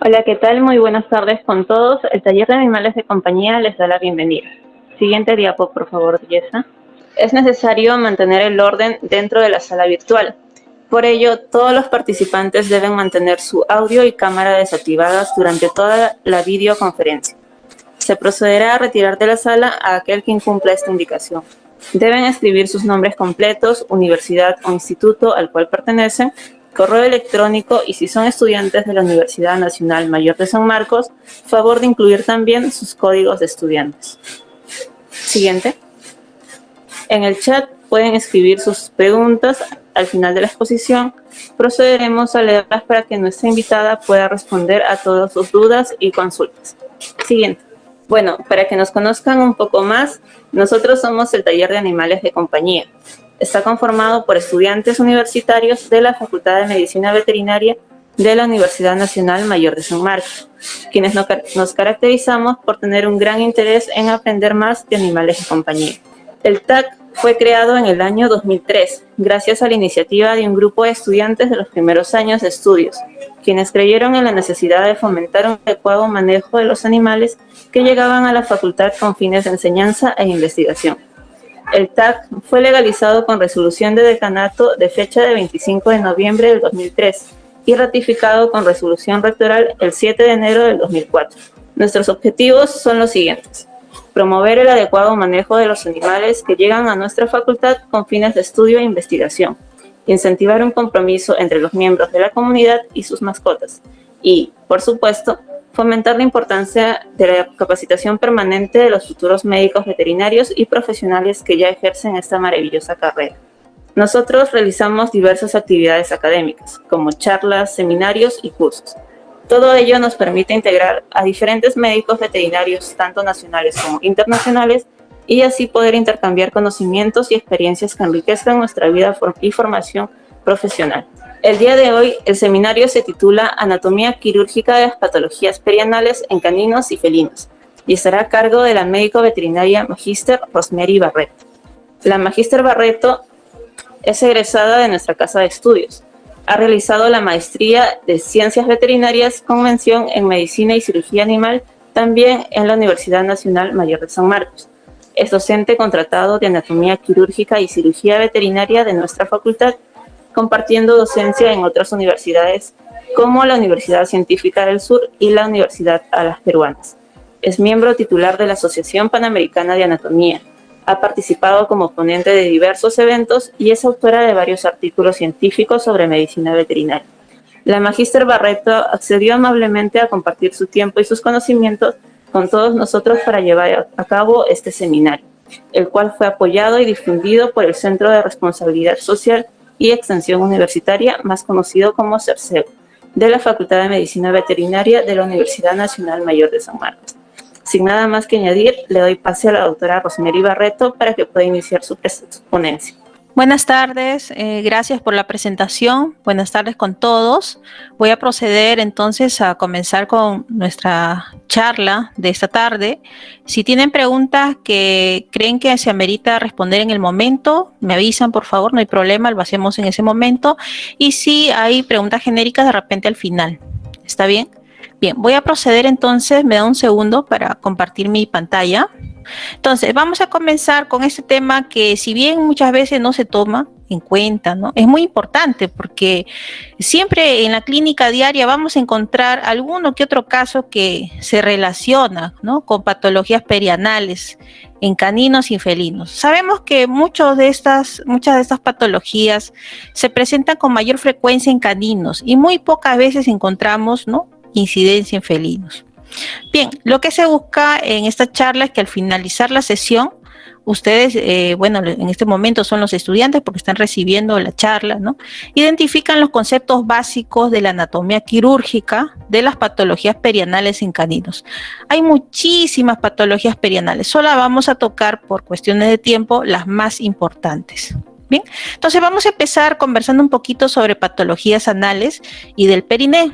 Hola, ¿qué tal? Muy buenas tardes con todos. El taller de animales de compañía les da la bienvenida. Siguiente diapo, por favor, Yesa. Es necesario mantener el orden dentro de la sala virtual. Por ello, todos los participantes deben mantener su audio y cámara desactivadas durante toda la videoconferencia. Se procederá a retirar de la sala a aquel que incumpla esta indicación. Deben escribir sus nombres completos, universidad o instituto al cual pertenecen, correo electrónico y si son estudiantes de la Universidad Nacional Mayor de San Marcos, favor de incluir también sus códigos de estudiantes. Siguiente. En el chat pueden escribir sus preguntas al final de la exposición. Procederemos a leerlas para que nuestra invitada pueda responder a todas sus dudas y consultas. Siguiente. Bueno, para que nos conozcan un poco más, nosotros somos el taller de animales de compañía. Está conformado por estudiantes universitarios de la Facultad de Medicina Veterinaria de la Universidad Nacional Mayor de San Marcos, quienes nos caracterizamos por tener un gran interés en aprender más de animales de compañía. El TAC fue creado en el año 2003, gracias a la iniciativa de un grupo de estudiantes de los primeros años de estudios, quienes creyeron en la necesidad de fomentar un adecuado manejo de los animales que llegaban a la facultad con fines de enseñanza e investigación. El TAC fue legalizado con resolución de decanato de fecha de 25 de noviembre del 2003 y ratificado con resolución rectoral el 7 de enero del 2004. Nuestros objetivos son los siguientes: promover el adecuado manejo de los animales que llegan a nuestra facultad con fines de estudio e investigación, incentivar un compromiso entre los miembros de la comunidad y sus mascotas y, por supuesto, fomentar la importancia de la capacitación permanente de los futuros médicos veterinarios y profesionales que ya ejercen esta maravillosa carrera. Nosotros realizamos diversas actividades académicas, como charlas, seminarios y cursos. Todo ello nos permite integrar a diferentes médicos veterinarios, tanto nacionales como internacionales, y así poder intercambiar conocimientos y experiencias que enriquezcan nuestra vida y formación profesional. El día de hoy, el seminario se titula Anatomía quirúrgica de las patologías perianales en caninos y felinos, y estará a cargo de la médico veterinaria Magíster Rosemary Barreto. La Magíster Barreto es egresada de nuestra casa de estudios. Ha realizado la maestría de Ciencias Veterinarias con mención en Medicina y Cirugía Animal, también en la Universidad Nacional Mayor de San Marcos. Es docente contratado de Anatomía Quirúrgica y Cirugía Veterinaria de nuestra facultad, compartiendo docencia en otras universidades como la Universidad Científica del Sur y la Universidad Alas Peruanas. Es miembro titular de la Asociación Panamericana de Anatomía. Ha participado como ponente de diversos eventos y es autora de varios artículos científicos sobre medicina veterinaria. La Magíster Barreto accedió amablemente a compartir su tiempo y sus conocimientos con todos nosotros para llevar a cabo este seminario, el cual fue apoyado y difundido por el Centro de Responsabilidad Social y Extensión Universitaria, más conocido como CERCEU, de la Facultad de Medicina Veterinaria de la Universidad Nacional Mayor de San Marcos. Sin nada más que añadir, le doy pase a la doctora Rosemary Barreto para que pueda iniciar su ponencia. Buenas tardes, gracias por la presentación. Buenas tardes con todos. Voy a proceder entonces a comenzar con nuestra charla de esta tarde. Si tienen preguntas que creen que se amerita responder en el momento, me avisan por favor, no hay problema, lo hacemos en ese momento. Y si hay preguntas genéricas, de repente al final. ¿Está bien? Bien, voy a proceder entonces, me da un segundo para compartir mi pantalla. Entonces, vamos a comenzar con este tema que si bien muchas veces no se toma en cuenta, ¿no? Es muy importante porque siempre en la clínica diaria vamos a encontrar alguno que otro caso que se relaciona, ¿no?, con patologías perianales en caninos y felinos. Sabemos que muchas de estas patologías se presentan con mayor frecuencia en caninos y muy pocas veces encontramos, ¿no?, incidencia en felinos. Bien, lo que se busca en esta charla es que al finalizar la sesión, ustedes, bueno, en este momento son los estudiantes porque están recibiendo la charla, ¿no?, identifican los conceptos básicos de la anatomía quirúrgica de las patologías perianales en caninos. Hay muchísimas patologías perianales, solo vamos a tocar por cuestiones de tiempo las más importantes. Bien, entonces vamos a empezar conversando un poquito sobre patologías anales y del periné.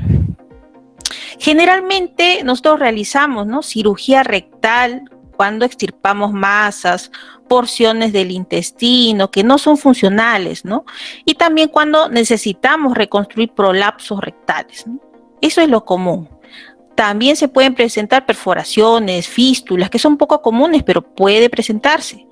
Generalmente nosotros realizamos, ¿no?, cirugía rectal cuando extirpamos masas, porciones del intestino que no son funcionales, ¿no? Y también cuando necesitamos reconstruir prolapsos rectales, ¿no? Eso es lo común. También se pueden presentar perforaciones, fístulas, que son poco comunes, pero puede presentarse.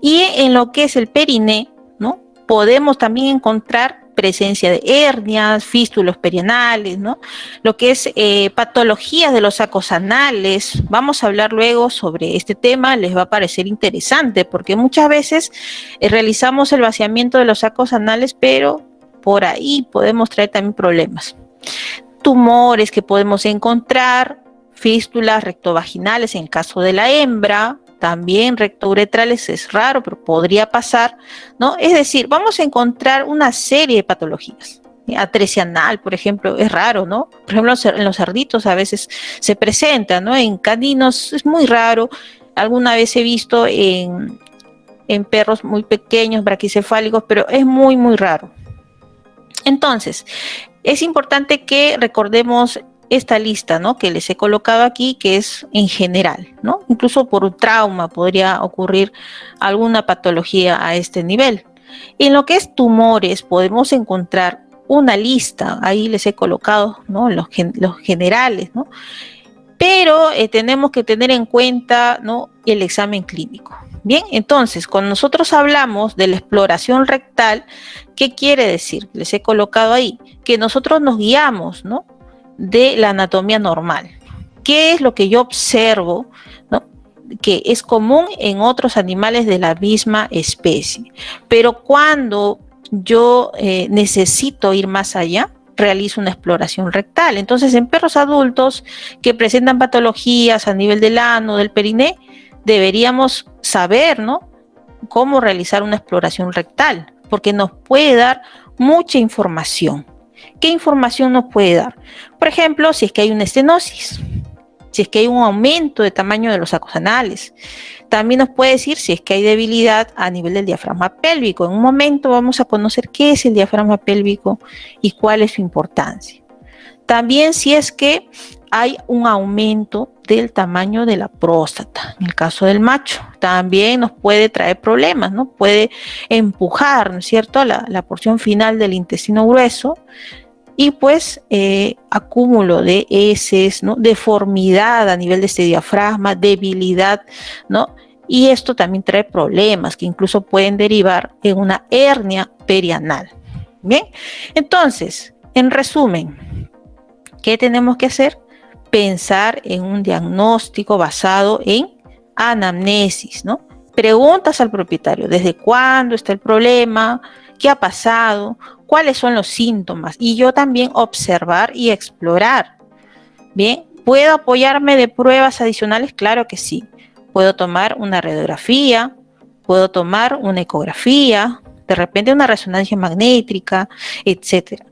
Y en lo que es el periné, ¿no? Podemos también encontrar presencia de hernias, fístulos perianales, ¿no? Lo que es patologías de los sacos anales. Vamos a hablar luego sobre este tema, les va a parecer interesante, porque muchas veces realizamos el vaciamiento de los sacos anales, pero por ahí podemos traer también problemas. Tumores que podemos encontrar, fístulas rectovaginales en el caso de la hembra, también rectouretrales es raro, pero podría pasar, ¿no? Es decir, vamos a encontrar una serie de patologías. Atresia anal, por ejemplo, es raro, ¿no? Por ejemplo, en los cerditos a veces se presenta, ¿no? En caninos es muy raro. Alguna vez he visto en perros muy pequeños, braquicefálicos, pero es muy, muy raro. Entonces, es importante que recordemos esta lista, ¿no? Que les he colocado aquí, que es en general, ¿no? Incluso por un trauma podría ocurrir alguna patología a este nivel. En lo que es tumores, podemos encontrar una lista, ahí les he colocado, ¿no? Los generales, ¿no? Pero tenemos que tener en cuenta, ¿no? El examen clínico. Bien, entonces, cuando nosotros hablamos de la exploración rectal, ¿qué quiere decir? Les he colocado ahí que nosotros nos guiamos, ¿no? De la anatomía normal. ¿Qué es lo que yo observo, ¿no? Que es común en otros animales de la misma especie? Pero cuando yo necesito ir más allá, realizo una exploración rectal. Entonces, en perros adultos que presentan patologías a nivel del ano, del periné, deberíamos saber, ¿no? Cómo realizar una exploración rectal, porque nos puede dar mucha información. ¿Qué información nos puede dar? Por ejemplo, si es que hay una estenosis, si es que hay un aumento de tamaño de los sacos anales. También nos puede decir si es que hay debilidad a nivel del diafragma pélvico. En un momento vamos a conocer qué es el diafragma pélvico y cuál es su importancia. También si es que hay un aumento del tamaño de la próstata, en el caso del macho, también nos puede traer problemas, ¿no? Puede empujar, ¿no es cierto?, la porción final del intestino grueso y pues acúmulo de heces, ¿no? Deformidad a nivel de este diafragma, debilidad, ¿no? Y esto también trae problemas que incluso pueden derivar en una hernia perianal. Bien, entonces, en resumen, ¿qué tenemos que hacer? Pensar en un diagnóstico basado en anamnesis, ¿no? Preguntas al propietario, ¿desde cuándo está el problema? ¿Qué ha pasado? ¿Cuáles son los síntomas? Y yo también observar y explorar. Bien, ¿puedo apoyarme de pruebas adicionales? Claro que sí. Puedo tomar una radiografía, puedo tomar una ecografía, de repente una resonancia magnética, etcétera.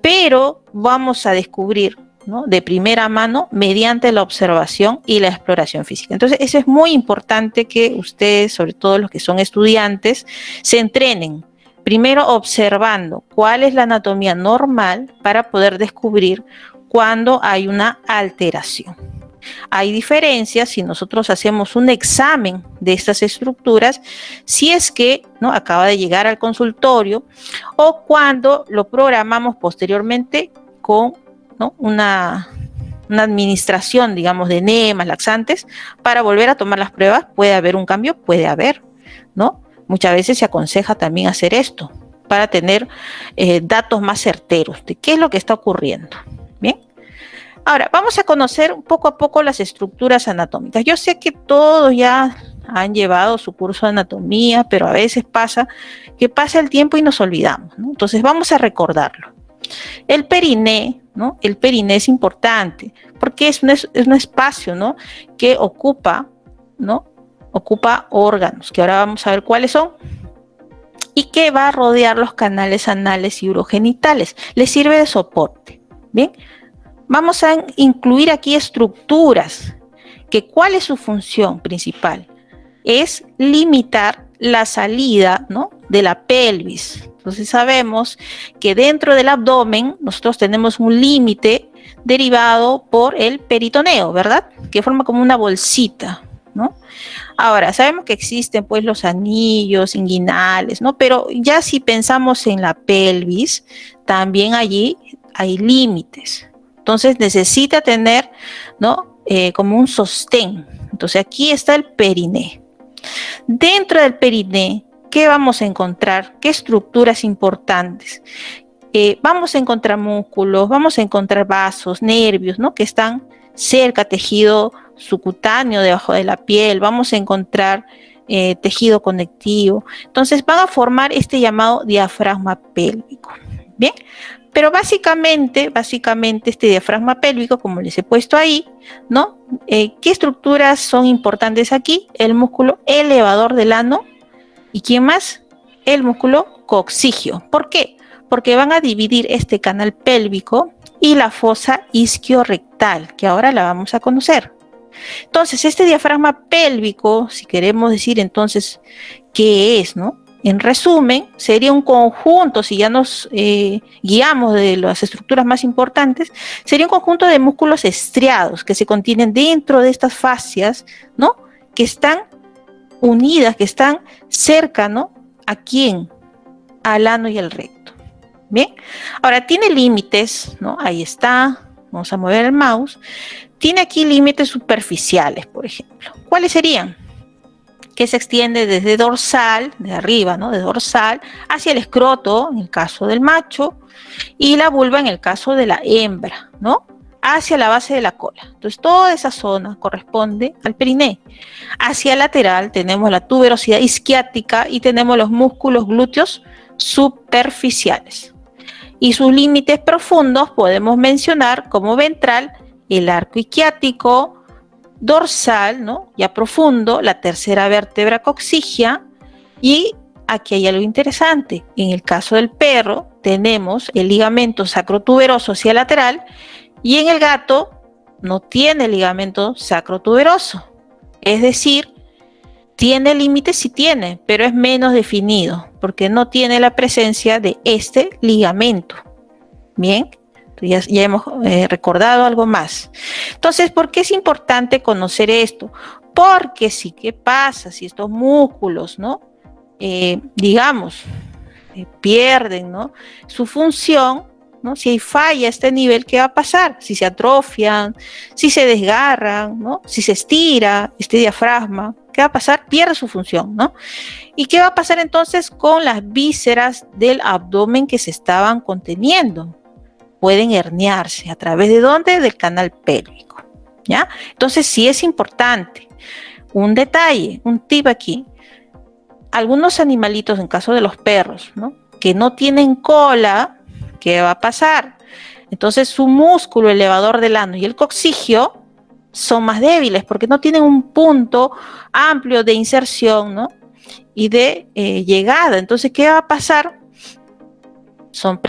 Pero vamos a descubrir, ¿no?, de primera mano mediante la observación y la exploración física. Entonces, eso es muy importante que ustedes, sobre todo los que son estudiantes, se entrenen. Primero observando cuál es la anatomía normal para poder descubrir cuando hay una alteración. Hay diferencias si nosotros hacemos un examen de estas estructuras, si es que, ¿no?, acaba de llegar al consultorio o cuando lo programamos posteriormente con, ¿no?, una administración, digamos, de enemas, laxantes, para volver a tomar las pruebas. Puede haber un cambio, puede haber, ¿no? Muchas veces se aconseja también hacer esto para tener datos más certeros de qué es lo que está ocurriendo. Bien. Ahora, vamos a conocer poco a poco las estructuras anatómicas. Yo sé que todos ya han llevado su curso de anatomía, pero a veces pasa que pasa el tiempo y nos olvidamos, ¿no? Entonces vamos a recordarlo. El periné, ¿no? El periné es importante porque es un espacio, ¿no?, que ocupa, ¿no?, ocupa órganos, que ahora vamos a ver cuáles son, y que va a rodear los canales anales y urogenitales. Le sirve de soporte. Bien, vamos a incluir aquí estructuras, que ¿cuál es su función principal? Es limitar la salida, ¿no?, de la pelvis. Entonces sabemos que dentro del abdomen nosotros tenemos un límite derivado por el peritoneo, ¿verdad?, que forma como una bolsita, ¿no? Ahora, sabemos que existen pues los anillos inguinales, ¿no? Pero ya si pensamos en la pelvis, también allí hay límites. Entonces necesita tener, ¿no? Como un sostén. Entonces aquí está el periné. Dentro del periné, ¿qué vamos a encontrar? ¿Qué estructuras importantes? Vamos a encontrar músculos, vamos a encontrar vasos, nervios, ¿no? Que están cerca, tejido subcutáneo debajo de la piel, vamos a encontrar tejido conectivo. Entonces van a formar este llamado diafragma pélvico. Bien, pero básicamente este diafragma pélvico, como les he puesto ahí, ¿no? ¿Qué estructuras son importantes aquí? El músculo elevador del ano. ¿Y quién más? El músculo coccigio. ¿Por qué? Porque van a dividir este canal pélvico y la fosa isquiorrectal, que ahora la vamos a conocer. Entonces, este diafragma pélvico, si queremos decir entonces qué es, ¿no? En resumen, sería un conjunto, si ya nos guiamos de las estructuras más importantes, sería un conjunto de músculos estriados que se contienen dentro de estas fascias, ¿no? Que están unidas, que están cerca, ¿no? ¿A quién? Al ano y al recto. Bien, ahora tiene límites, ¿no? Ahí está, vamos a mover el mouse. Tiene aquí límites superficiales, por ejemplo. ¿Cuáles serían? Que se extiende desde dorsal, de arriba, ¿no? De dorsal, hacia el escroto, en el caso del macho, y la vulva en el caso de la hembra, ¿no? Hacia la base de la cola. Entonces, toda esa zona corresponde al periné. Hacia el lateral tenemos la tuberosidad isquiática y tenemos los músculos glúteos superficiales. Y sus límites profundos podemos mencionar como ventral, el arco isquiático, dorsal, ¿no? Ya profundo, la tercera vértebra coccigia, y aquí hay algo interesante. En el caso del perro tenemos el ligamento sacrotuberoso hacia lateral, y en el gato no tiene ligamento sacrotuberoso. Es decir, tiene límites, sí tiene, pero es menos definido, porque no tiene la presencia de este ligamento. Bien, ya hemos recordado algo más. Entonces, ¿por qué es importante conocer esto? Porque sí, ¿qué pasa si estos músculos, ¿no? Pierden, ¿no? Su función, ¿no? Si hay falla a este nivel, ¿qué va a pasar? Si se atrofian, si se desgarran, ¿no? Si se estira este diafragma, ¿qué va a pasar? Pierde su función, ¿no? ¿Y qué va a pasar entonces con las vísceras del abdomen que se estaban conteniendo? Pueden herniarse. ¿A través de dónde? Del canal pélvico, ¿ya? Entonces sí es importante. Un detalle, un tip aquí. Algunos animalitos, en caso de los perros, ¿no? Que no tienen cola, ¿qué va a pasar? Entonces su músculo elevador del ano y el coccigio son más débiles porque no tienen un punto amplio de inserción, ¿no? Y de llegada. Entonces, ¿qué va a pasar? Son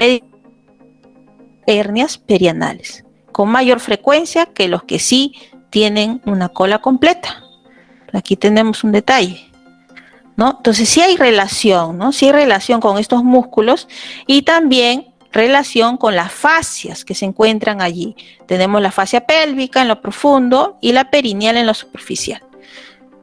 hernias perianales con mayor frecuencia que los que sí tienen una cola completa. Aquí tenemos un detalle, ¿no? Entonces sí hay relación, ¿no? Sí hay relación con estos músculos y también relación con las fascias que se encuentran allí. Tenemos la fascia pélvica en lo profundo y la perineal en lo superficial.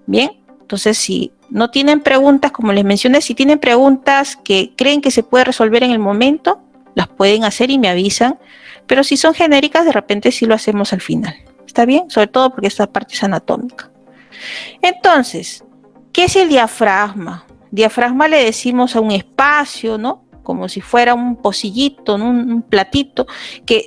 Bien, entonces si no tienen preguntas, como les mencioné, si tienen preguntas que creen que se puede resolver en el momento, las pueden hacer y me avisan, pero si son genéricas, de repente sí lo hacemos al final. ¿Está bien? Sobre todo porque esta parte es anatómica. Entonces, ¿qué es el diafragma? Diafragma le decimos a un espacio, ¿no? Como si fuera un pocillito, ¿no? Un platito que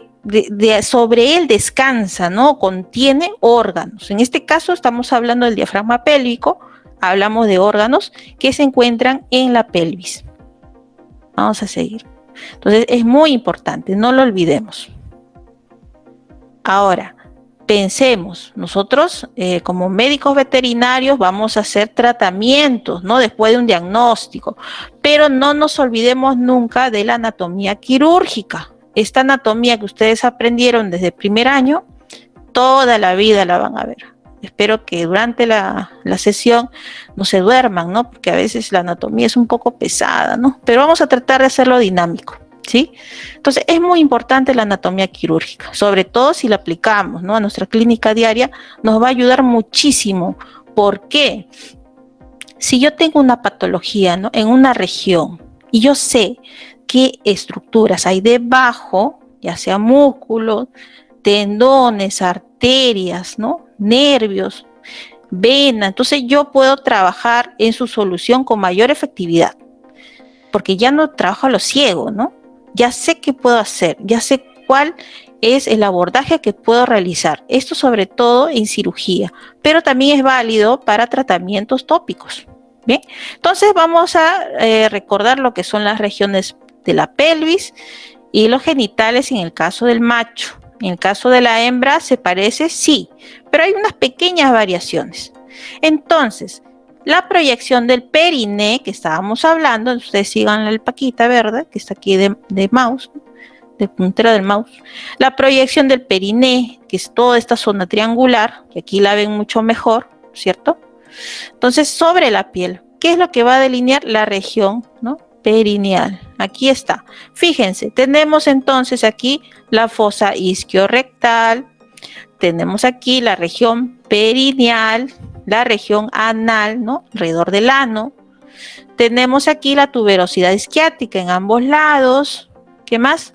sobre él descansa, ¿no? Contiene órganos. En este caso estamos hablando del diafragma pélvico, hablamos de órganos que se encuentran en la pelvis. Vamos a seguir. Entonces es muy importante, no lo olvidemos. Ahora, pensemos, nosotros como médicos veterinarios vamos a hacer tratamientos, ¿no? Después de un diagnóstico, pero no nos olvidemos nunca de la anatomía quirúrgica. Esta anatomía que ustedes aprendieron desde el primer año, toda la vida la van a ver. Espero que durante la sesión no se duerman, ¿no? Porque a veces la anatomía es un poco pesada, ¿no? Pero vamos a tratar de hacerlo dinámico, ¿sí? Entonces es muy importante la anatomía quirúrgica, sobre todo si la aplicamos, ¿no? A nuestra clínica diaria nos va a ayudar muchísimo. ¿Por qué? Si yo tengo una patología, ¿no? En una región y yo sé qué estructuras hay debajo, ya sea músculo, tendones, arterias, ¿no? Nervios, vena. Entonces yo puedo trabajar en su solución con mayor efectividad, porque ya no trabajo a lo ciego, ¿no? Ya sé qué puedo hacer, ya sé cuál es el abordaje que puedo realizar. Esto sobre todo en cirugía, pero también es válido para tratamientos tópicos. Bien, entonces vamos a recordar lo que son las regiones de la pelvis y los genitales en el caso del macho. En el caso de la hembra se parece, sí, pero hay unas pequeñas variaciones. Entonces, la proyección del periné que estábamos hablando, ustedes sigan el paquita verde que está aquí de mouse, de puntera del mouse. La proyección del periné, que es toda esta zona triangular, que aquí la ven mucho mejor, ¿cierto? Entonces, sobre la piel, ¿qué es lo que va a delinear la región, ¿no? Perineal? Aquí está. Fíjense, tenemos entonces aquí la fosa isquiorrectal, tenemos aquí la región perineal, la región anal, ¿no? Alrededor del ano. Tenemos aquí la tuberosidad isquiática en ambos lados. ¿Qué más?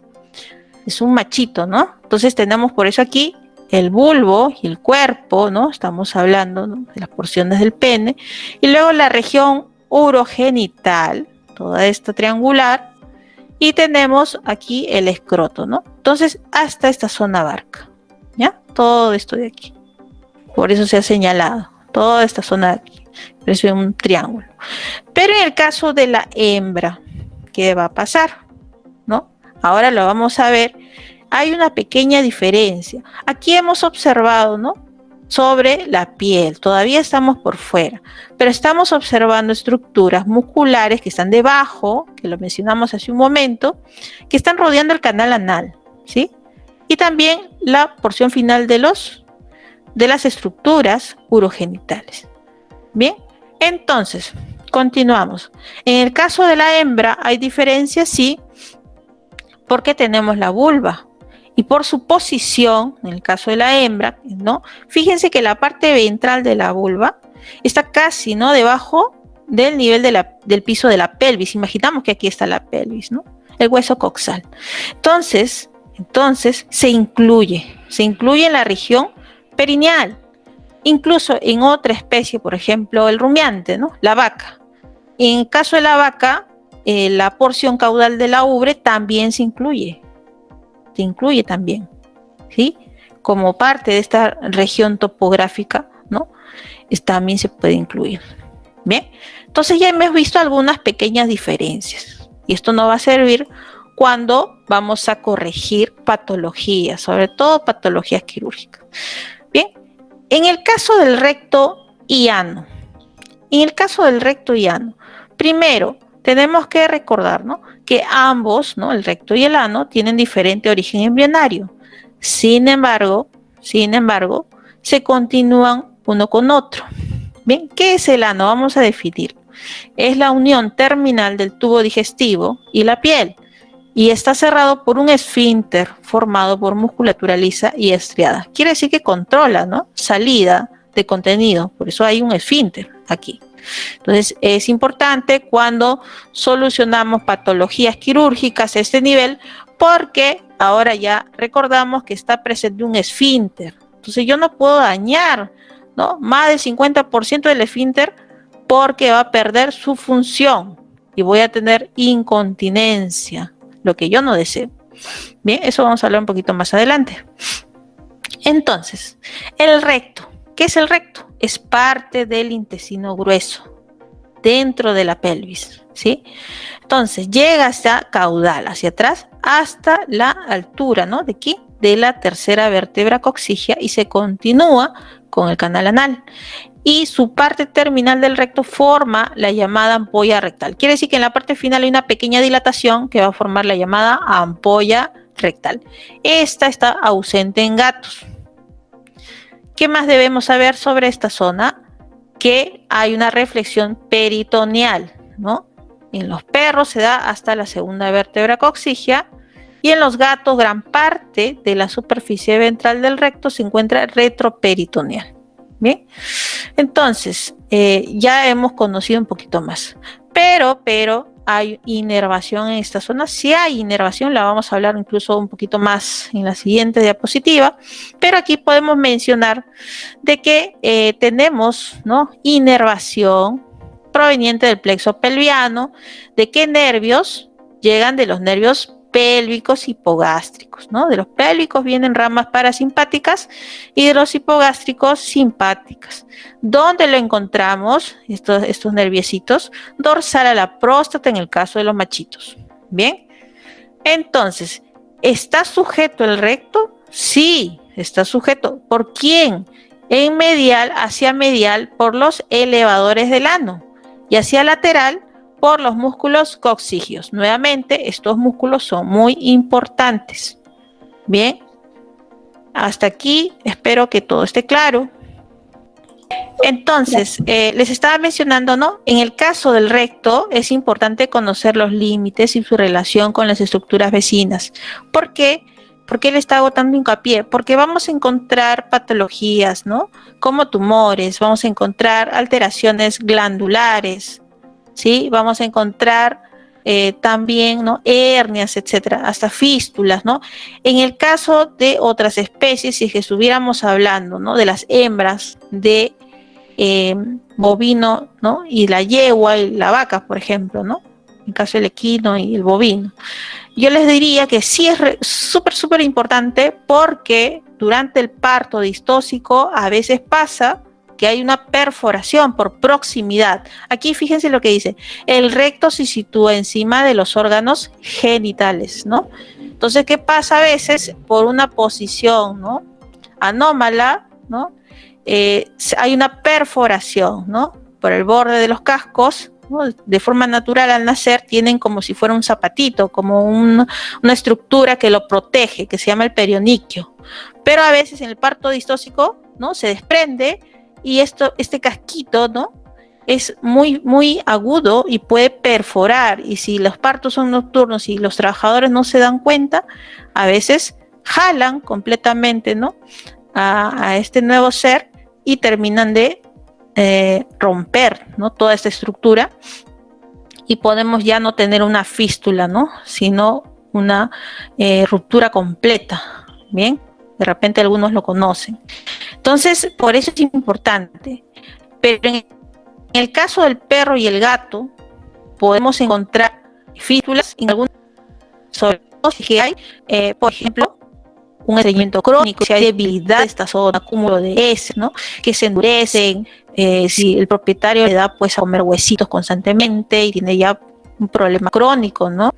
Es un machito, ¿no? Entonces tenemos por eso aquí el bulbo y el cuerpo, ¿no? Estamos hablando, ¿no?, de las porciones del pene. Y luego la región urogenital, toda esta triangular. Y tenemos aquí el escroto, ¿no? Entonces, hasta esta zona abarca, ¿ya? Todo esto de aquí. Por eso se ha señalado toda esta zona de aquí. Es un triángulo. Pero en el caso de la hembra, ¿qué va a pasar? ¿No? Ahora lo vamos a ver. Hay una pequeña diferencia. Aquí hemos observado, ¿no?, sobre la piel. Todavía estamos por fuera, pero estamos observando estructuras musculares que están debajo, que lo mencionamos hace un momento, que están rodeando el canal anal, ¿sí? Y también la porción final de las estructuras urogenitales. Bien, entonces, continuamos. En el caso de la hembra hay diferencias, sí, porque tenemos la vulva. Y por su posición, en el caso de la hembra, ¿no? Fíjense que la parte ventral de la vulva está casi, ¿no?, debajo del nivel del piso de la pelvis. Imaginamos que aquí está la pelvis, ¿no?, el hueso coxal. Entonces se incluye en la región perineal. Incluso en otra especie, por ejemplo, el rumiante, ¿no?, la vaca. En el caso de la vaca, la porción caudal de la ubre también se incluye también, ¿sí? Como parte de esta región topográfica, ¿no?, también se puede incluir. Bien, entonces ya hemos visto algunas pequeñas diferencias y esto nos va a servir cuando vamos a corregir patologías, sobre todo patologías quirúrgicas. Bien, en el caso del recto y ano, primero tenemos que recordar, ¿no?, que ambos, ¿no?, el recto y el ano, tienen diferente origen embrionario. Sin embargo, se continúan uno con otro. Bien, ¿qué es el ano? Vamos a definir. Es la unión terminal del tubo digestivo y la piel, y está cerrado por un esfínter formado por musculatura lisa y estriada. Quiere decir que controla, ¿no?, salida de contenido, por eso hay un esfínter aquí. Entonces es importante cuando solucionamos patologías quirúrgicas a este nivel, porque ahora ya recordamos que está presente un esfínter. Entonces yo no puedo dañar, ¿no?, más del 50% del esfínter, porque va a perder su función y voy a tener incontinencia, lo que yo no deseo. Bien, eso vamos a hablar un poquito más adelante. Entonces, el recto. ¿Qué es el recto? Es parte del intestino grueso, dentro de la pelvis, ¿sí? Entonces, llega hacia caudal, hacia atrás, hasta la altura, ¿no?, de aquí, de la tercera vértebra coxigia, y se continúa con el canal anal. Y su parte terminal del recto forma la llamada ampolla rectal. Quiere decir que en la parte final hay una pequeña dilatación que va a formar la llamada ampolla rectal. Esta está ausente en gatos. ¿Qué más debemos saber sobre esta zona? Que hay una reflexión peritoneal, ¿no? En los perros se da hasta la segunda vértebra coxigia, y en los gatos gran parte de la superficie ventral del recto se encuentra retroperitoneal. Bien, entonces ya hemos conocido un poquito más, pero hay inervación en esta zona. Si hay inervación, la vamos a hablar incluso un poquito más en la siguiente diapositiva, pero aquí podemos mencionar de que tenemos, ¿no?, inervación proveniente del plexo pelviano. ¿De qué nervios? Llegan de los nervios pélvicos hipogástricos, ¿no? De los pélvicos vienen ramas parasimpáticas y de los hipogástricos simpáticas. ¿Dónde lo encontramos? Estos nerviecitos, dorsal a la próstata en el caso de los machitos. Bien, entonces, ¿está sujeto el recto? Sí, está sujeto. ¿Por quién? En medial, hacia medial, por los elevadores del ano, y hacia lateral por los músculos coccygeos. Nuevamente, estos músculos son muy importantes. Bien, hasta aquí espero que todo esté claro. Entonces, les estaba mencionando, ¿no? En el caso del recto es importante conocer los límites y su relación con las estructuras vecinas. ¿Por qué? ¿Por qué le está agotando hincapié? Porque vamos a encontrar patologías, ¿no?, como tumores, vamos a encontrar alteraciones glandulares, ¿sí? Vamos a encontrar también, ¿no?, hernias, etcétera, hasta fístulas, ¿no? En el caso de otras especies, si es que estuviéramos hablando, ¿no?, de las hembras de bovino, ¿no?, y la yegua y la vaca, por ejemplo, ¿no?, en caso del equino y el bovino, yo les diría que sí es súper importante, porque durante el parto distóxico a veces pasa que hay una perforación por proximidad. Aquí fíjense lo que dice: el recto se sitúa encima de los órganos genitales, ¿no? Entonces, ¿qué pasa a veces? Por una posición, ¿no?, anómala, ¿no?, hay una perforación, ¿no?, por el borde de los cascos, ¿no? De forma natural, al nacer tienen como si fuera un zapatito, como una estructura que lo protege, que se llama el perioniquio. Pero a veces en el parto distóxico, ¿no?, se desprende, y este casquito, ¿no?, es muy agudo y puede perforar, y si los partos son nocturnos y los trabajadores no se dan cuenta, a veces jalan completamente, ¿no?, a este nuevo ser y terminan de romper, ¿no?, toda esta estructura, y podemos ya no tener una fístula, ¿no?, sino una ruptura completa. Bien, de repente algunos lo conocen. Entonces, por eso es importante. Pero en el caso del perro y el gato, podemos encontrar fístulas en algunos, sobre todo si hay, por ejemplo, un estreñimiento crónico, si hay debilidad de esta zona, acúmulo de heces, ¿no?, que se endurecen, si el propietario le da pues a comer huesitos constantemente y tiene ya un problema crónico, ¿no?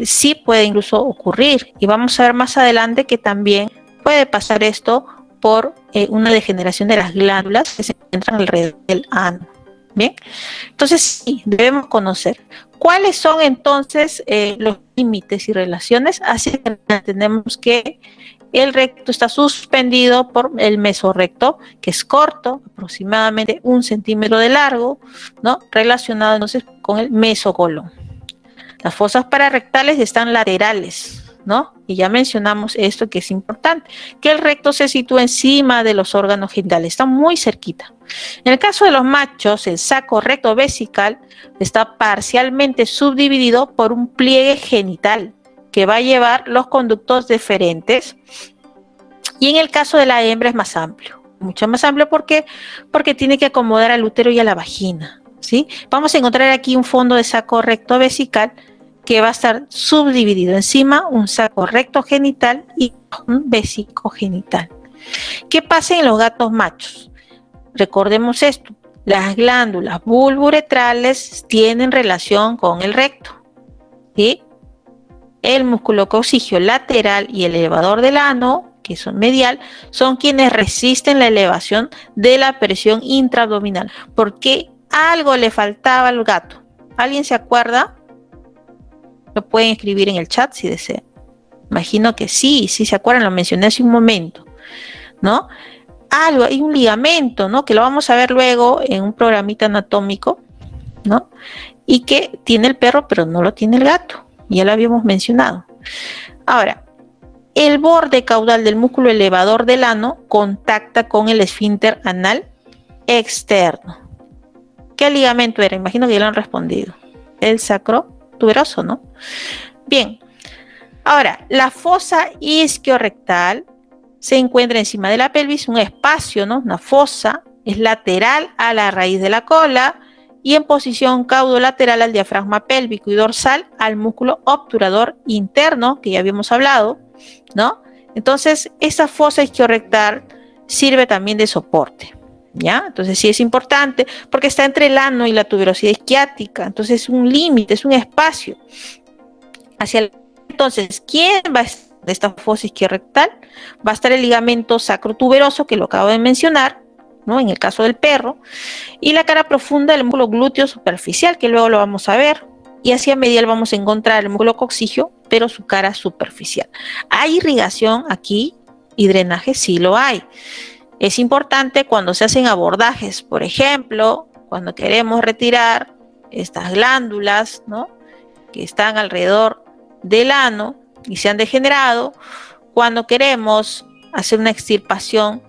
Sí puede incluso ocurrir, y vamos a ver más adelante que también puede pasar esto por una degeneración de las glándulas que se encuentran alrededor del ano. Bien, entonces sí, debemos conocer cuáles son entonces los límites y relaciones. Así que tenemos que el recto está suspendido por el mesorrecto, que es corto, aproximadamente 1 centímetro de largo, ¿no?, relacionado entonces con el mesocolon. Las fosas pararrectales están laterales, ¿no? Y ya mencionamos esto, que es importante, que el recto se sitúa encima de los órganos genitales, está muy cerquita. En el caso de los machos, el saco recto vesical está parcialmente subdividido por un pliegue genital que va a llevar los conductos deferentes, y en el caso de la hembra es más amplio, mucho más amplio. ¿Por qué? Porque tiene que acomodar al útero y a la vagina, ¿sí? Vamos a encontrar aquí un fondo de saco recto vesical que va a estar subdividido, encima un saco recto genital y un vesico genital. ¿Qué pasa en los gatos machos? Recordemos esto: las glándulas bulbouretrales tienen relación con el recto, ¿sí? El músculo coccygeo lateral y el elevador del ano, que son medial, son quienes resisten la elevación de la presión intraabdominal. ¿Por qué? Algo le faltaba al gato. ¿Alguien se acuerda? Lo pueden escribir en el chat si desean. Imagino que sí se acuerdan, lo mencioné hace un momento, ¿no? Algo, hay un ligamento, ¿no?, que lo vamos a ver luego en un programita anatómico, ¿no?, y que tiene el perro pero no lo tiene el gato, ya lo habíamos mencionado. Ahora, el borde caudal del músculo elevador del ano contacta con el esfínter anal externo. ¿Qué ligamento era? Imagino que ya lo han respondido. el sacro tuberoso, ¿no? Bien, ahora, la fosa isquiorrectal se encuentra encima de la pelvis, un espacio, ¿no? Una fosa, es lateral a la raíz de la cola y en posición caudolateral al diafragma pélvico y dorsal al músculo obturador interno, que ya habíamos hablado, ¿no? Entonces, esa fosa isquiorrectal sirve también de soporte, ¿ya? Entonces, sí es importante porque está entre el ano y la tuberosidad isquiática, entonces es un límite, es un espacio hacia el... Entonces, ¿quién va a estar de esta fosa isquiorrectal? Va a estar el ligamento sacrotuberoso, que lo acabo de mencionar, ¿no? En el caso del perro, y la cara profunda del músculo glúteo superficial, que luego lo vamos a ver, y hacia medial vamos a encontrar el músculo coxigio, pero su cara superficial. ¿Hay irrigación aquí y drenaje? Sí lo hay. Es importante cuando se hacen abordajes, por ejemplo, cuando queremos retirar estas glándulas, ¿no? Que están alrededor del ano y se han degenerado, cuando queremos hacer una extirpación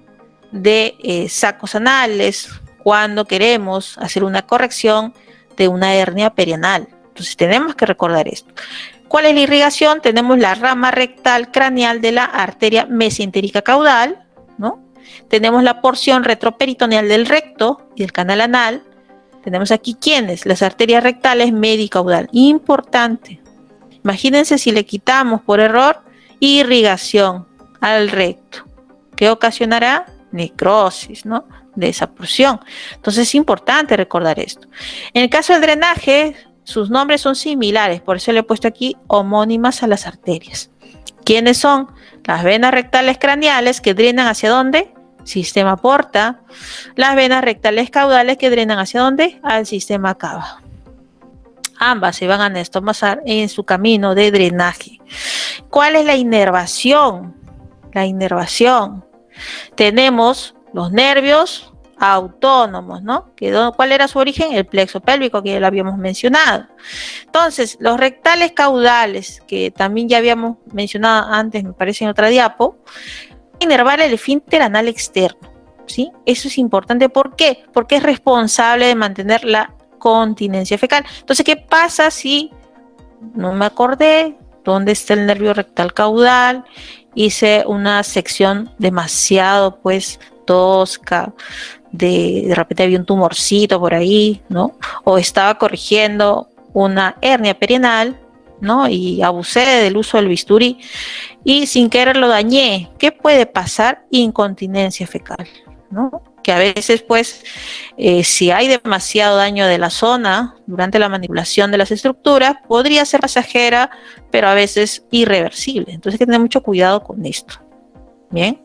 de sacos anales, cuando queremos hacer una corrección de una hernia perianal. Entonces tenemos que recordar esto. ¿Cuál es la irrigación? Tenemos la rama rectal craneal de la arteria mesentérica caudal, ¿no? Tenemos la porción retroperitoneal del recto y del canal anal. Tenemos aquí ¿quiénes? Las arterias rectales medio y caudal. Importante. Imagínense si le quitamos por error irrigación al recto. ¿Qué ocasionará? Necrosis, ¿no? De esa porción. Entonces es importante recordar esto. En el caso del drenaje, sus nombres son similares, por eso le he puesto aquí homónimas a las arterias. ¿Quiénes son? Las venas rectales craneales que drenan ¿hacia dónde? Sistema porta. Las venas rectales caudales que drenan ¿hacia dónde? Al sistema cava. Ambas se van a anastomosar en su camino de drenaje. ¿Cuál es la inervación? La inervación. Tenemos los nervios autónomos, ¿no? ¿Cuál era su origen? El plexo pélvico, que ya lo habíamos mencionado. Entonces, los rectales caudales, que también ya habíamos mencionado antes, me parece en otra diapo, inervar el esfínter anal externo, ¿sí? Eso es importante. ¿Por qué? Porque es responsable de mantener la continencia fecal. Entonces, ¿qué pasa si no me acordé dónde está el nervio rectal caudal? Hice una sección demasiado, pues, tosca, de repente había un tumorcito por ahí, ¿no? O estaba corrigiendo una hernia perianal, ¿no? Y abusé del uso del bisturí y sin querer lo dañé. ¿Qué puede pasar? Incontinencia fecal, ¿no? Que a veces, pues, si hay demasiado daño de la zona durante la manipulación de las estructuras, podría ser pasajera, pero a veces irreversible. Entonces hay que tener mucho cuidado con esto. Bien.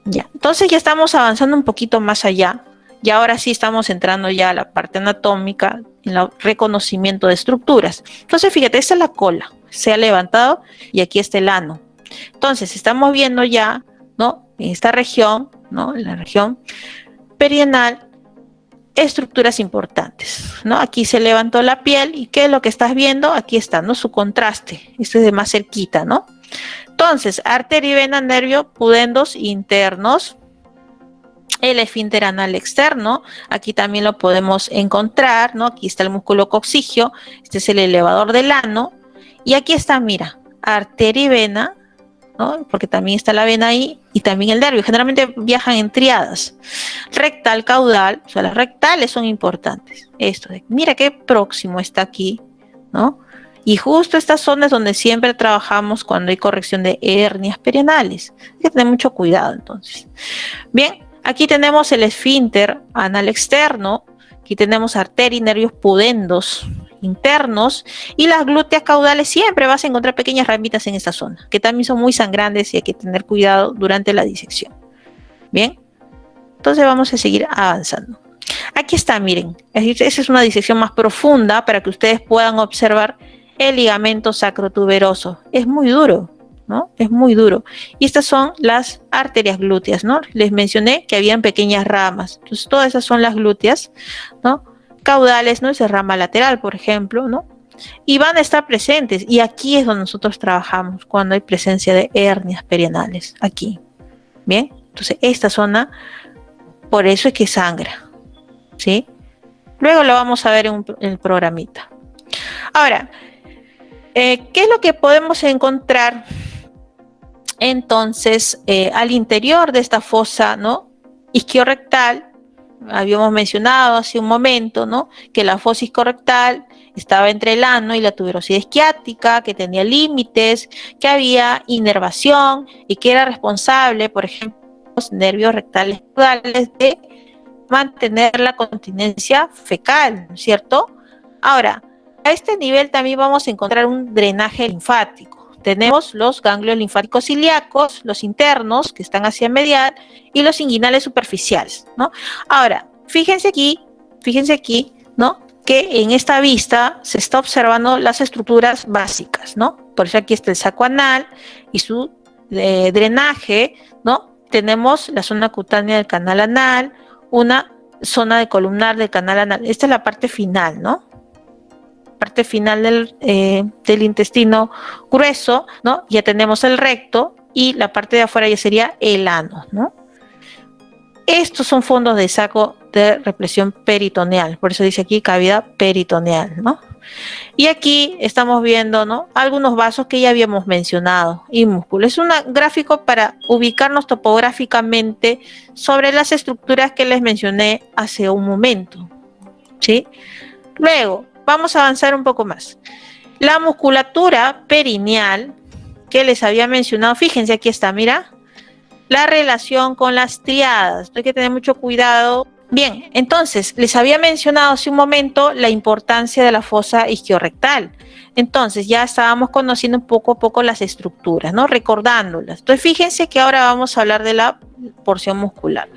Ya. Entonces ya estamos avanzando un poquito más allá. Y ahora sí estamos entrando ya a la parte anatómica, en el reconocimiento de estructuras. Entonces, fíjate, esta es la cola. Se ha levantado y aquí está el ano. Entonces, estamos viendo ya, ¿no? En esta región, ¿no? En la región perianal, estructuras importantes, ¿no? Aquí se levantó la piel y ¿qué es lo que estás viendo? Aquí está, ¿no? Su contraste. Esto es de más cerquita, ¿no? Entonces, arteria y vena, nervio pudendos internos, el esfínter anal externo, aquí también lo podemos encontrar, ¿no? Aquí está el músculo coxigio, este es el elevador del ano, y aquí está, mira, arteria y vena, ¿no? Porque también está la vena ahí, y también el nervio, generalmente viajan en triadas. Rectal, caudal, o sea, las rectales son importantes. Esto, mira qué próximo está aquí, ¿no? Y justo estas zonas donde siempre trabajamos cuando hay corrección de hernias perianales. Hay que tener mucho cuidado, entonces. Bien, aquí tenemos el esfínter anal externo, aquí tenemos arteria y nervios pudendos internos, y las glúteas caudales siempre vas a encontrar pequeñas ramitas en esta zona, que también son muy sangrantes y hay que tener cuidado durante la disección. Bien, entonces vamos a seguir avanzando. Aquí está, miren, esa es una disección más profunda para que ustedes puedan observar el ligamento sacrotuberoso. Es muy duro, ¿no? Es muy duro. Y estas son las arterias glúteas, ¿no? Les mencioné que habían pequeñas ramas. Entonces, todas esas son las glúteas, ¿no? Caudales, ¿no? Esa rama lateral, por ejemplo, ¿no? Y van a estar presentes. Y aquí es donde nosotros trabajamos cuando hay presencia de hernias perianales. Aquí. Bien. Entonces, esta zona, por eso es que sangra, ¿sí? Luego lo vamos a ver en el programita. Ahora, ¿qué es lo que podemos encontrar entonces al interior de esta fosa, ¿no? Isquiorrectal? Habíamos mencionado hace un momento, ¿no? Que la fosa isquiorrectal estaba entre el ano y la tuberosidad isquiática, que tenía límites, que había inervación y que era responsable, por ejemplo, los nervios rectales caudales de mantener la continencia fecal, ¿cierto? Ahora, a este nivel también vamos a encontrar un drenaje linfático. Tenemos los ganglios linfáticos ilíacos, los internos, que están hacia medial, y los inguinales superficiales, ¿no? Ahora, fíjense aquí, ¿no? Que en esta vista se está observando las estructuras básicas, ¿no? Por eso aquí está el saco anal y su drenaje, ¿no? Tenemos la zona cutánea del canal anal, una zona de columnar del canal anal. Esta es la parte final, ¿no? Parte final del intestino grueso, ¿no? Ya tenemos el recto y la parte de afuera ya sería el ano, ¿no? Estos son fondos de saco de represión peritoneal, por eso dice aquí cavidad peritoneal, ¿no? Y aquí estamos viendo, ¿no? Algunos vasos que ya habíamos mencionado y músculo. Es un gráfico para ubicarnos topográficamente sobre las estructuras que les mencioné hace un momento, ¿sí? Luego, vamos a avanzar un poco más. La musculatura perineal que les había mencionado, fíjense, aquí está, mira, la relación con las triadas. Hay que tener mucho cuidado. Bien, entonces, les había mencionado hace un momento la importancia de la fosa isquiorrectal. Entonces, ya estábamos conociendo poco a poco las estructuras, ¿no? Recordándolas. Entonces, fíjense que ahora vamos a hablar de la porción muscular.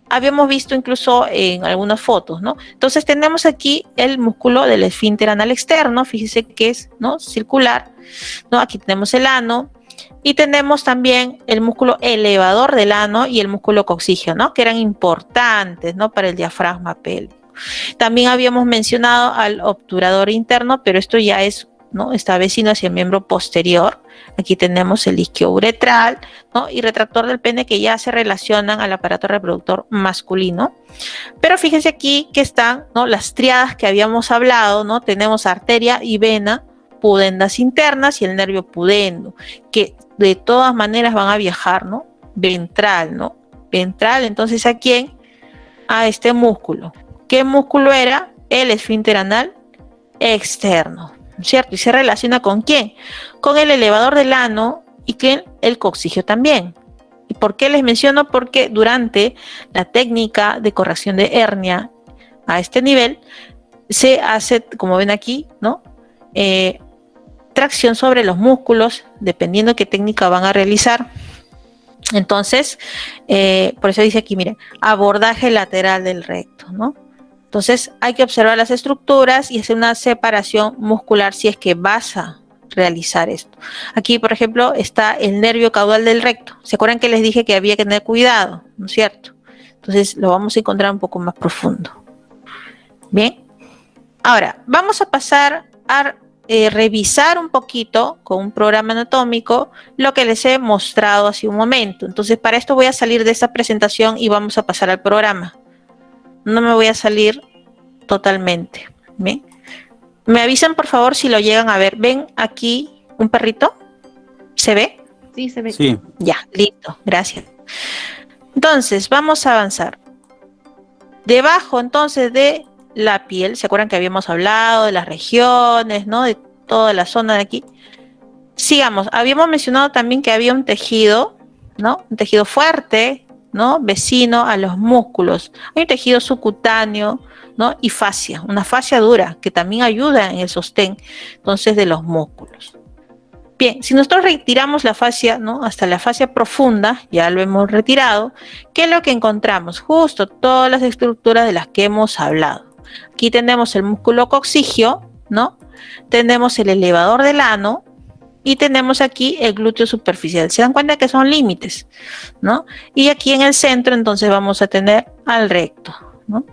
Habíamos visto incluso en algunas fotos, ¿no? Entonces, tenemos aquí el músculo del esfínter anal externo. Fíjense que es, ¿no? Circular, ¿no? Aquí tenemos el ano. Y tenemos también el músculo elevador del ano y el músculo coccígeo, ¿no? Que eran importantes, ¿no? Para el diafragma pélvico. También habíamos mencionado al obturador interno, pero esto ya es, ¿no? Está vecino hacia el miembro posterior. Aquí tenemos el isquiouretral, ¿no? Y retractor del pene, que ya se relacionan al aparato reproductor masculino. Pero fíjense aquí que están, ¿no? Las triadas que habíamos hablado, ¿no? Tenemos arteria y vena, pudendas internas y el nervio pudendo, que de todas maneras van a viajar, ¿no? Ventral, ¿no? Ventral, entonces, ¿a quién? A este músculo. ¿Qué músculo era? El esfínter anal externo, ¿cierto? Y se relaciona ¿con quién? Con el elevador del ano y con el coccígeo también. ¿Y por qué les menciono? Porque durante la técnica de corrección de hernia a este nivel se hace, como ven aquí, ¿no? Tracción sobre los músculos, dependiendo qué técnica van a realizar. Entonces, por eso dice aquí, miren, abordaje lateral del recto, ¿no? Entonces, hay que observar las estructuras y hacer una separación muscular si es que vas a realizar esto. Aquí, por ejemplo, está el nervio caudal del recto. ¿Se acuerdan que les dije que había que tener cuidado? ¿No es cierto? Entonces, lo vamos a encontrar un poco más profundo. Bien. Ahora, vamos a pasar a revisar un poquito con un programa anatómico lo que les he mostrado hace un momento. Entonces, para esto voy a salir de esta presentación y vamos a pasar al programa. No me voy a salir totalmente. ¿Bien? Me avisan, por favor, si lo llegan a ver. ¿Ven aquí un perrito? ¿Se ve? Sí, se ve. Sí. Ya, listo, gracias. Entonces, vamos a avanzar. Debajo, entonces, de la piel, ¿se acuerdan que habíamos hablado de las regiones, ¿no? De toda la zona de aquí. Sigamos, habíamos mencionado también que había un tejido, ¿no? Un tejido fuerte, ¿no? Vecino a los músculos. Hay un tejido subcutáneo, ¿no? Y fascia, una fascia dura que también ayuda en el sostén, entonces, de los músculos. Bien, si nosotros retiramos la fascia, ¿no? Hasta la fascia profunda, ya lo hemos retirado, ¿qué es lo que encontramos? Justo todas las estructuras de las que hemos hablado. Aquí tenemos el músculo coccígeo, ¿no? Tenemos el elevador del ano y tenemos aquí el glúteo superficial. ¿Se dan cuenta que son límites, ¿no? Y aquí en el centro, entonces, vamos a tener al recto, ¿no?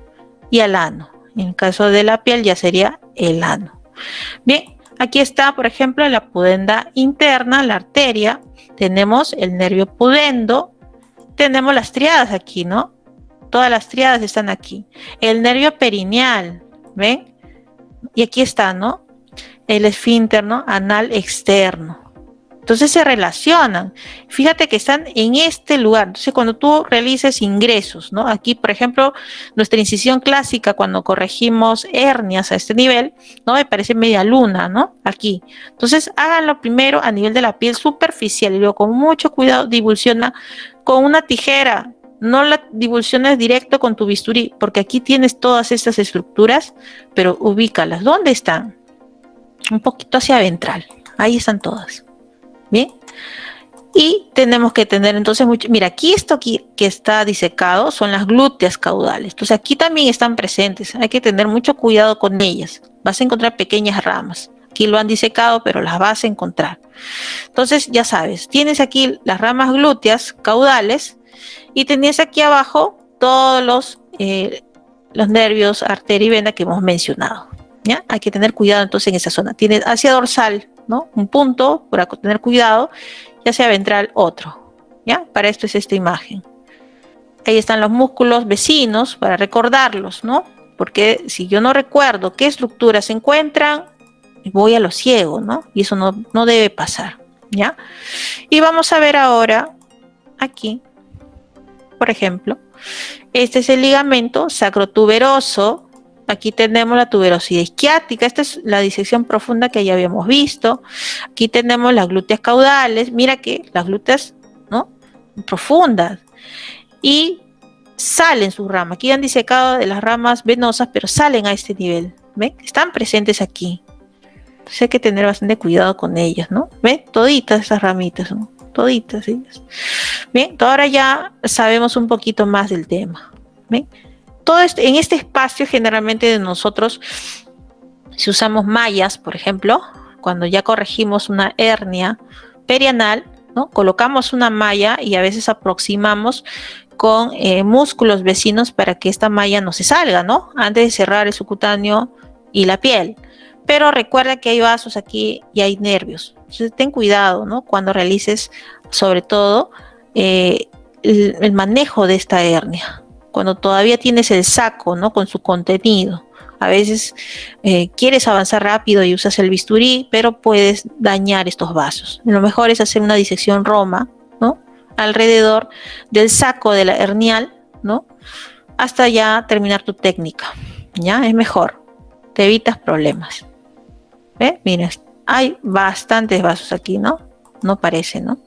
Y al ano. En el caso de la piel ya sería el ano. Bien, aquí está, por ejemplo, la pudenda interna, la arteria. Tenemos el nervio pudendo. Tenemos las triadas aquí, ¿no? Todas las triadas están aquí. El nervio perineal, ¿ven? Y aquí está, ¿no? el esfínter, ¿no? Anal externo. Entonces se relacionan. Fíjate que están en este lugar. Entonces cuando tú realices ingresos, ¿no? Aquí, por ejemplo, nuestra incisión clásica, cuando corregimos hernias a este nivel, ¿no? Me parece media luna, ¿no? Aquí. Entonces háganlo primero a nivel de la piel superficial y luego con mucho cuidado divulsiona con una tijera. No la divulsiones directo con tu bisturí, porque aquí tienes todas estas estructuras, pero ubícalas. ¿Dónde están? Un poquito hacia ventral. Ahí están todas. Bien, y tenemos que tener entonces mucho, mira, esto aquí que está disecado son las glúteas caudales, entonces aquí también están presentes, hay que tener mucho cuidado con ellas, vas a encontrar pequeñas ramas, aquí lo han disecado pero las vas a encontrar, entonces ya sabes, tienes aquí las ramas glúteas caudales y tenías aquí abajo todos los nervios, arteria y vena que hemos mencionado, ¿ya? Hay que tener cuidado entonces en esa zona, tienes hacia dorsal, ¿no? Un punto para tener cuidado, ya sea ventral otro, ¿ya? Para esto es esta imagen. Ahí están los músculos vecinos para recordarlos, ¿no? Porque si yo no recuerdo qué estructuras se encuentran, voy a lo ciego, ¿no? Y eso no debe pasar, ¿ya? Y vamos a ver ahora aquí, por ejemplo, este es el ligamento sacrotuberoso. Aquí tenemos la tuberosidad isquiática, esta es la disección profunda que ya habíamos visto. Aquí tenemos las glúteas caudales, mira que las glúteas, ¿no? Profundas. Y salen sus ramas, aquí han disecado de las ramas venosas, pero salen a este nivel, ¿ven? Están presentes aquí. Entonces hay que tener bastante cuidado con ellas, ¿no? ¿Ven? Toditas esas ramitas, ¿no? Toditas ellas. Bien, ahora ya sabemos un poquito más del tema, ¿ven? Todo esto, en este espacio generalmente de nosotros, si usamos mallas, por ejemplo, cuando ya corregimos una hernia perianal, ¿no? Colocamos una malla y a veces aproximamos con músculos vecinos para que esta malla no se salga, ¿no? Antes de cerrar el subcutáneo y la piel. Pero recuerda que hay vasos aquí y hay nervios. Entonces ten cuidado, ¿no? Cuando realices, sobre todo, el manejo de esta hernia. Cuando todavía tienes el saco, ¿no? Con su contenido. A veces quieres avanzar rápido y usas el bisturí, pero puedes dañar estos vasos. Lo mejor es hacer una disección roma, ¿no? Alrededor del saco de la hernial, ¿no? Hasta ya terminar tu técnica, ¿ya? Es mejor, te evitas problemas. ¿Ve? Mira, hay bastantes vasos aquí, ¿no? No parece, ¿no?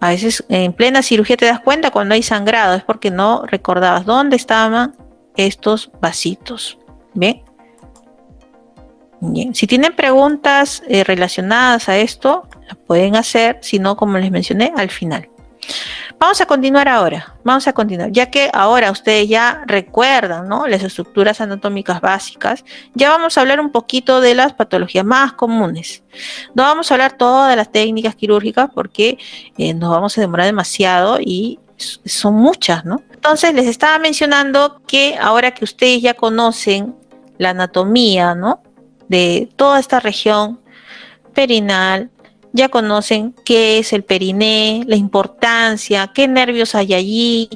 A veces en plena cirugía te das cuenta cuando hay sangrado, es porque no recordabas dónde estaban estos vasitos. ¿Bien? Bien. Si tienen preguntas relacionadas a esto, las pueden hacer, si no, como les mencioné, al final. Vamos a continuar ahora, ya que ahora ustedes ya recuerdan, ¿no? Las estructuras anatómicas básicas, ya vamos a hablar un poquito de las patologías más comunes. No vamos a hablar todas las técnicas quirúrgicas porque nos vamos a demorar demasiado y son muchas, ¿no? Entonces les estaba mencionando que ahora que ustedes ya conocen la anatomía, ¿no? De toda esta región perineal, ya conocen qué es el periné, la importancia, qué nervios hay allí,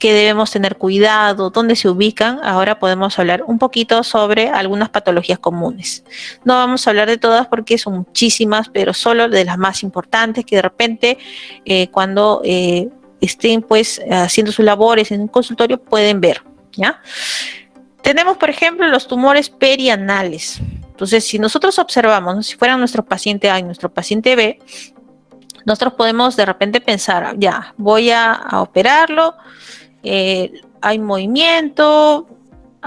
qué debemos tener cuidado, dónde se ubican. Ahora podemos hablar un poquito sobre algunas patologías comunes. No vamos a hablar de todas porque son muchísimas, pero solo de las más importantes que de repente cuando estén pues haciendo sus labores en un consultorio pueden ver, ¿ya? Tenemos, por ejemplo, los tumores perianales. Entonces, si nosotros observamos, ¿no? Si fuera nuestro paciente A y nuestro paciente B, nosotros podemos de repente pensar, ya, voy a operarlo, hay movimiento,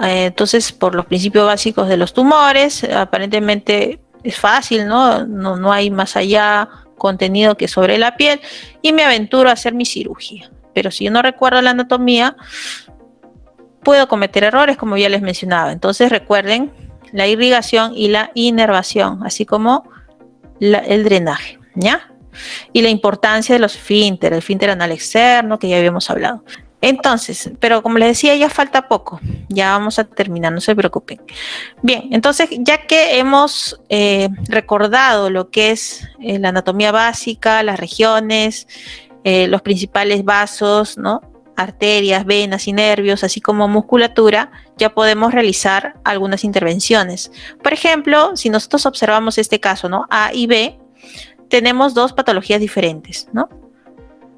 entonces por los principios básicos de los tumores, aparentemente es fácil, ¿no? No hay más allá contenido que sobre la piel y me aventuro a hacer mi cirugía. Pero si yo no recuerdo la anatomía, puedo cometer errores, como ya les mencionaba. Entonces recuerden la irrigación y la inervación, así como el drenaje, ¿ya? Y la importancia de los esfínteres, el esfínter anal externo, que ya habíamos hablado. Entonces, pero como les decía, ya falta poco, ya vamos a terminar, no se preocupen. Bien, entonces, ya que hemos recordado lo que es la anatomía básica, las regiones, los principales vasos, ¿no? arterias, venas y nervios, así como musculatura, ya podemos realizar algunas intervenciones. Por ejemplo, si nosotros observamos este caso, ¿no? A y B, tenemos dos patologías diferentes, ¿no?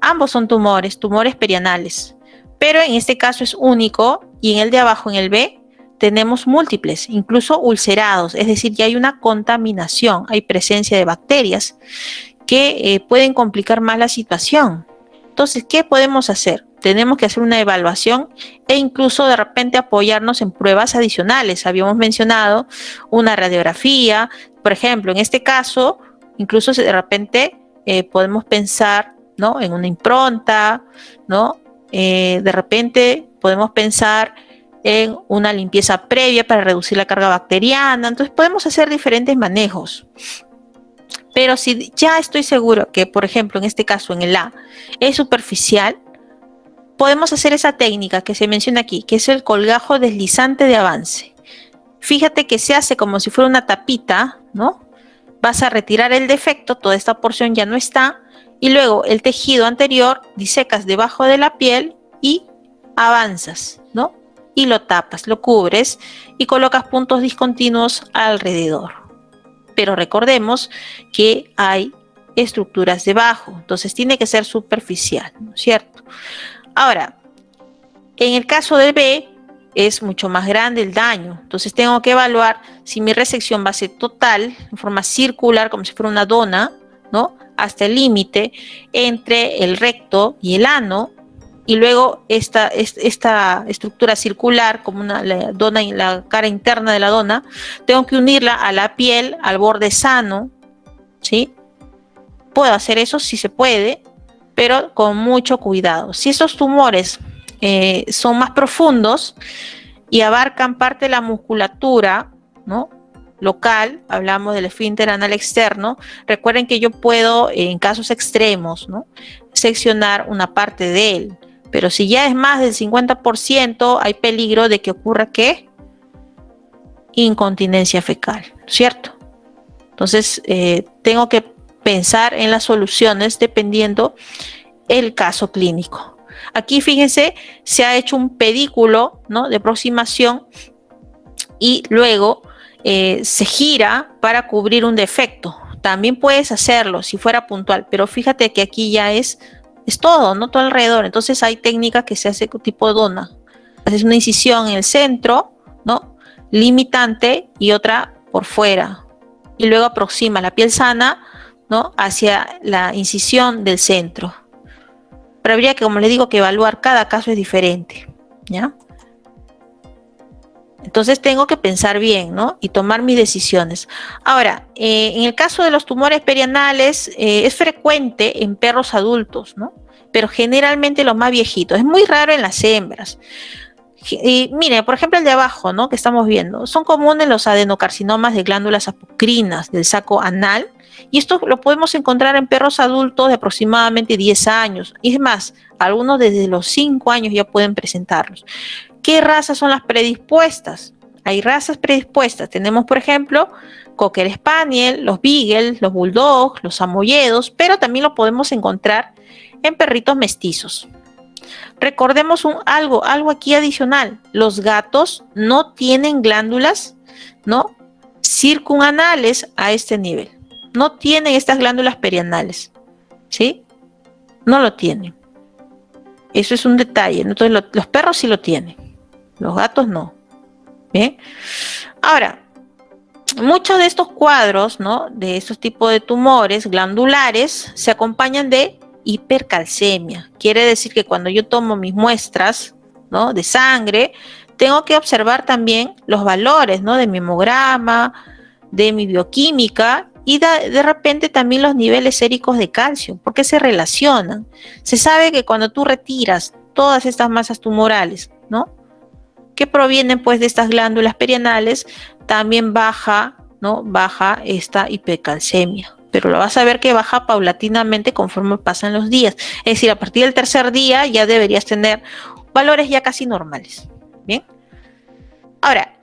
Ambos son tumores perianales, pero en este caso es único y en el de abajo, en el B, tenemos múltiples, incluso ulcerados, es decir, ya hay una contaminación, hay presencia de bacterias que pueden complicar más la situación. Entonces, ¿qué podemos hacer? Tenemos que hacer una evaluación e incluso de repente apoyarnos en pruebas adicionales. Habíamos mencionado una radiografía, por ejemplo, en este caso, incluso de repente podemos pensar, ¿no?, en una impronta, ¿no? De repente podemos pensar en una limpieza previa para reducir la carga bacteriana. Entonces podemos hacer diferentes manejos. Pero si ya estoy seguro que, por ejemplo, en este caso, en el A, es superficial, podemos hacer esa técnica que se menciona aquí, que es el colgajo deslizante de avance. Fíjate que se hace como si fuera una tapita, ¿no? Vas a retirar el defecto, toda esta porción ya no está, y luego el tejido anterior disecas debajo de la piel y avanzas, ¿no? Y lo tapas, lo cubres y colocas puntos discontinuos alrededor. Pero recordemos que hay estructuras debajo, entonces tiene que ser superficial, ¿no es cierto? Ahora, en el caso del B, es mucho más grande el daño, entonces tengo que evaluar si mi resección va a ser total, en forma circular, como si fuera una dona, ¿no?, hasta el límite entre el recto y el ano, y luego esta estructura circular, como la dona y la cara interna de la dona, tengo que unirla a la piel, al borde sano, ¿sí? Puedo hacer eso, sí se puede, pero con mucho cuidado. Si esos tumores son más profundos y abarcan parte de la musculatura, ¿no?, local, hablamos del esfínter anal externo, recuerden que yo puedo, en casos extremos, ¿no?, seccionar una parte de él. Pero si ya es más del 50%, hay peligro de que ocurra, ¿qué? Incontinencia fecal, ¿cierto? Entonces, tengo que pensar en las soluciones dependiendo el caso clínico. Aquí, fíjense, se ha hecho un pedículo, ¿no?, de aproximación y luego se gira para cubrir un defecto. También puedes hacerlo si fuera puntual, pero fíjate que aquí ya es todo, ¿no?, todo alrededor. Entonces hay técnicas que se hace tipo dona. Haces una incisión en el centro, ¿no?, limitante, y otra por fuera. Y luego aproxima la piel sana, ¿no?, hacia la incisión del centro. Pero habría que, como les digo, que evaluar, cada caso es diferente, ¿ya? Entonces tengo que pensar bien, ¿no?, y tomar mis decisiones. Ahora, en el caso de los tumores perianales, es frecuente en perros adultos, ¿no?, pero generalmente los más viejitos. Es muy raro en las hembras. Y mire, por ejemplo, el de abajo, ¿no?, que estamos viendo, son comunes los adenocarcinomas de glándulas apocrinas del saco anal, y esto lo podemos encontrar en perros adultos de aproximadamente 10 años. Y es más, algunos desde los 5 años ya pueden presentarlos. ¿Qué razas son las predispuestas? Hay razas predispuestas. Tenemos, por ejemplo, Cocker Spaniel, los Beagle, los Bulldog, los Samoyedos, pero también lo podemos encontrar en perritos mestizos. Recordemos algo aquí adicional. Los gatos no tienen glándulas, ¿no?, circunanales a este nivel. No tienen estas glándulas perianales, ¿sí? No lo tienen. Eso es un detalle. Entonces, los perros sí lo tienen. Los gatos no. ¿Bien? Ahora, muchos de estos cuadros, ¿no?, de estos tipos de tumores glandulares se acompañan de hipercalcemia. Quiere decir que cuando yo tomo mis muestras, ¿no?, de sangre, tengo que observar también los valores, ¿no?, de mi hemograma, de mi bioquímica, y de repente también los niveles séricos de calcio, porque se relacionan. Se sabe que cuando tú retiras todas estas masas tumorales, ¿no?, que provienen pues de estas glándulas perianales, también baja, ¿no?, baja esta hipercalcemia. Pero lo vas a ver que baja paulatinamente conforme pasan los días. Es decir, a partir del tercer día ya deberías tener valores ya casi normales. Bien. Ahora,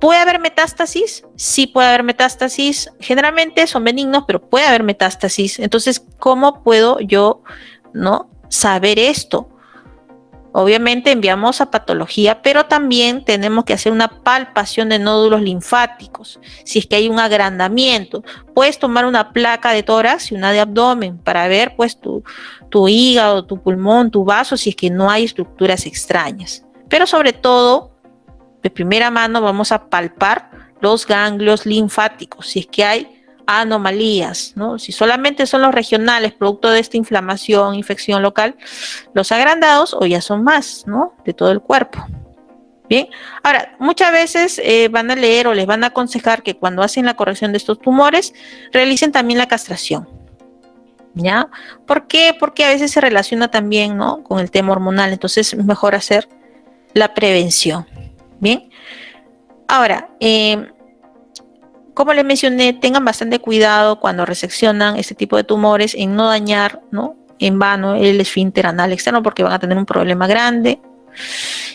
¿puede haber metástasis? Sí, puede haber metástasis. Generalmente son benignos, pero puede haber metástasis. Entonces, ¿cómo puedo yo, ¿no?, saber esto? Obviamente enviamos a patología, pero también tenemos que hacer una palpación de nódulos linfáticos. Si es que hay un agrandamiento, puedes tomar una placa de tórax y una de abdomen para ver pues tu hígado, tu pulmón, tu vaso, si es que no hay estructuras extrañas. Pero sobre todo, de primera mano vamos a palpar los ganglios linfáticos, si es que hay anomalías, ¿no? Si solamente son los regionales, producto de esta inflamación, infección local, los agrandados o ya son más, ¿no? De todo el cuerpo. Bien, ahora, muchas veces van a leer o les van a aconsejar que cuando hacen la corrección de estos tumores, realicen también la castración, ¿ya? ¿Por qué? Porque a veces se relaciona también, ¿no? Con el tema hormonal, entonces es mejor hacer la prevención, ¿bien? Ahora, como les mencioné, tengan bastante cuidado cuando reseccionan este tipo de tumores en no dañar, ¿no? En vano el esfínter anal externo porque van a tener un problema grande.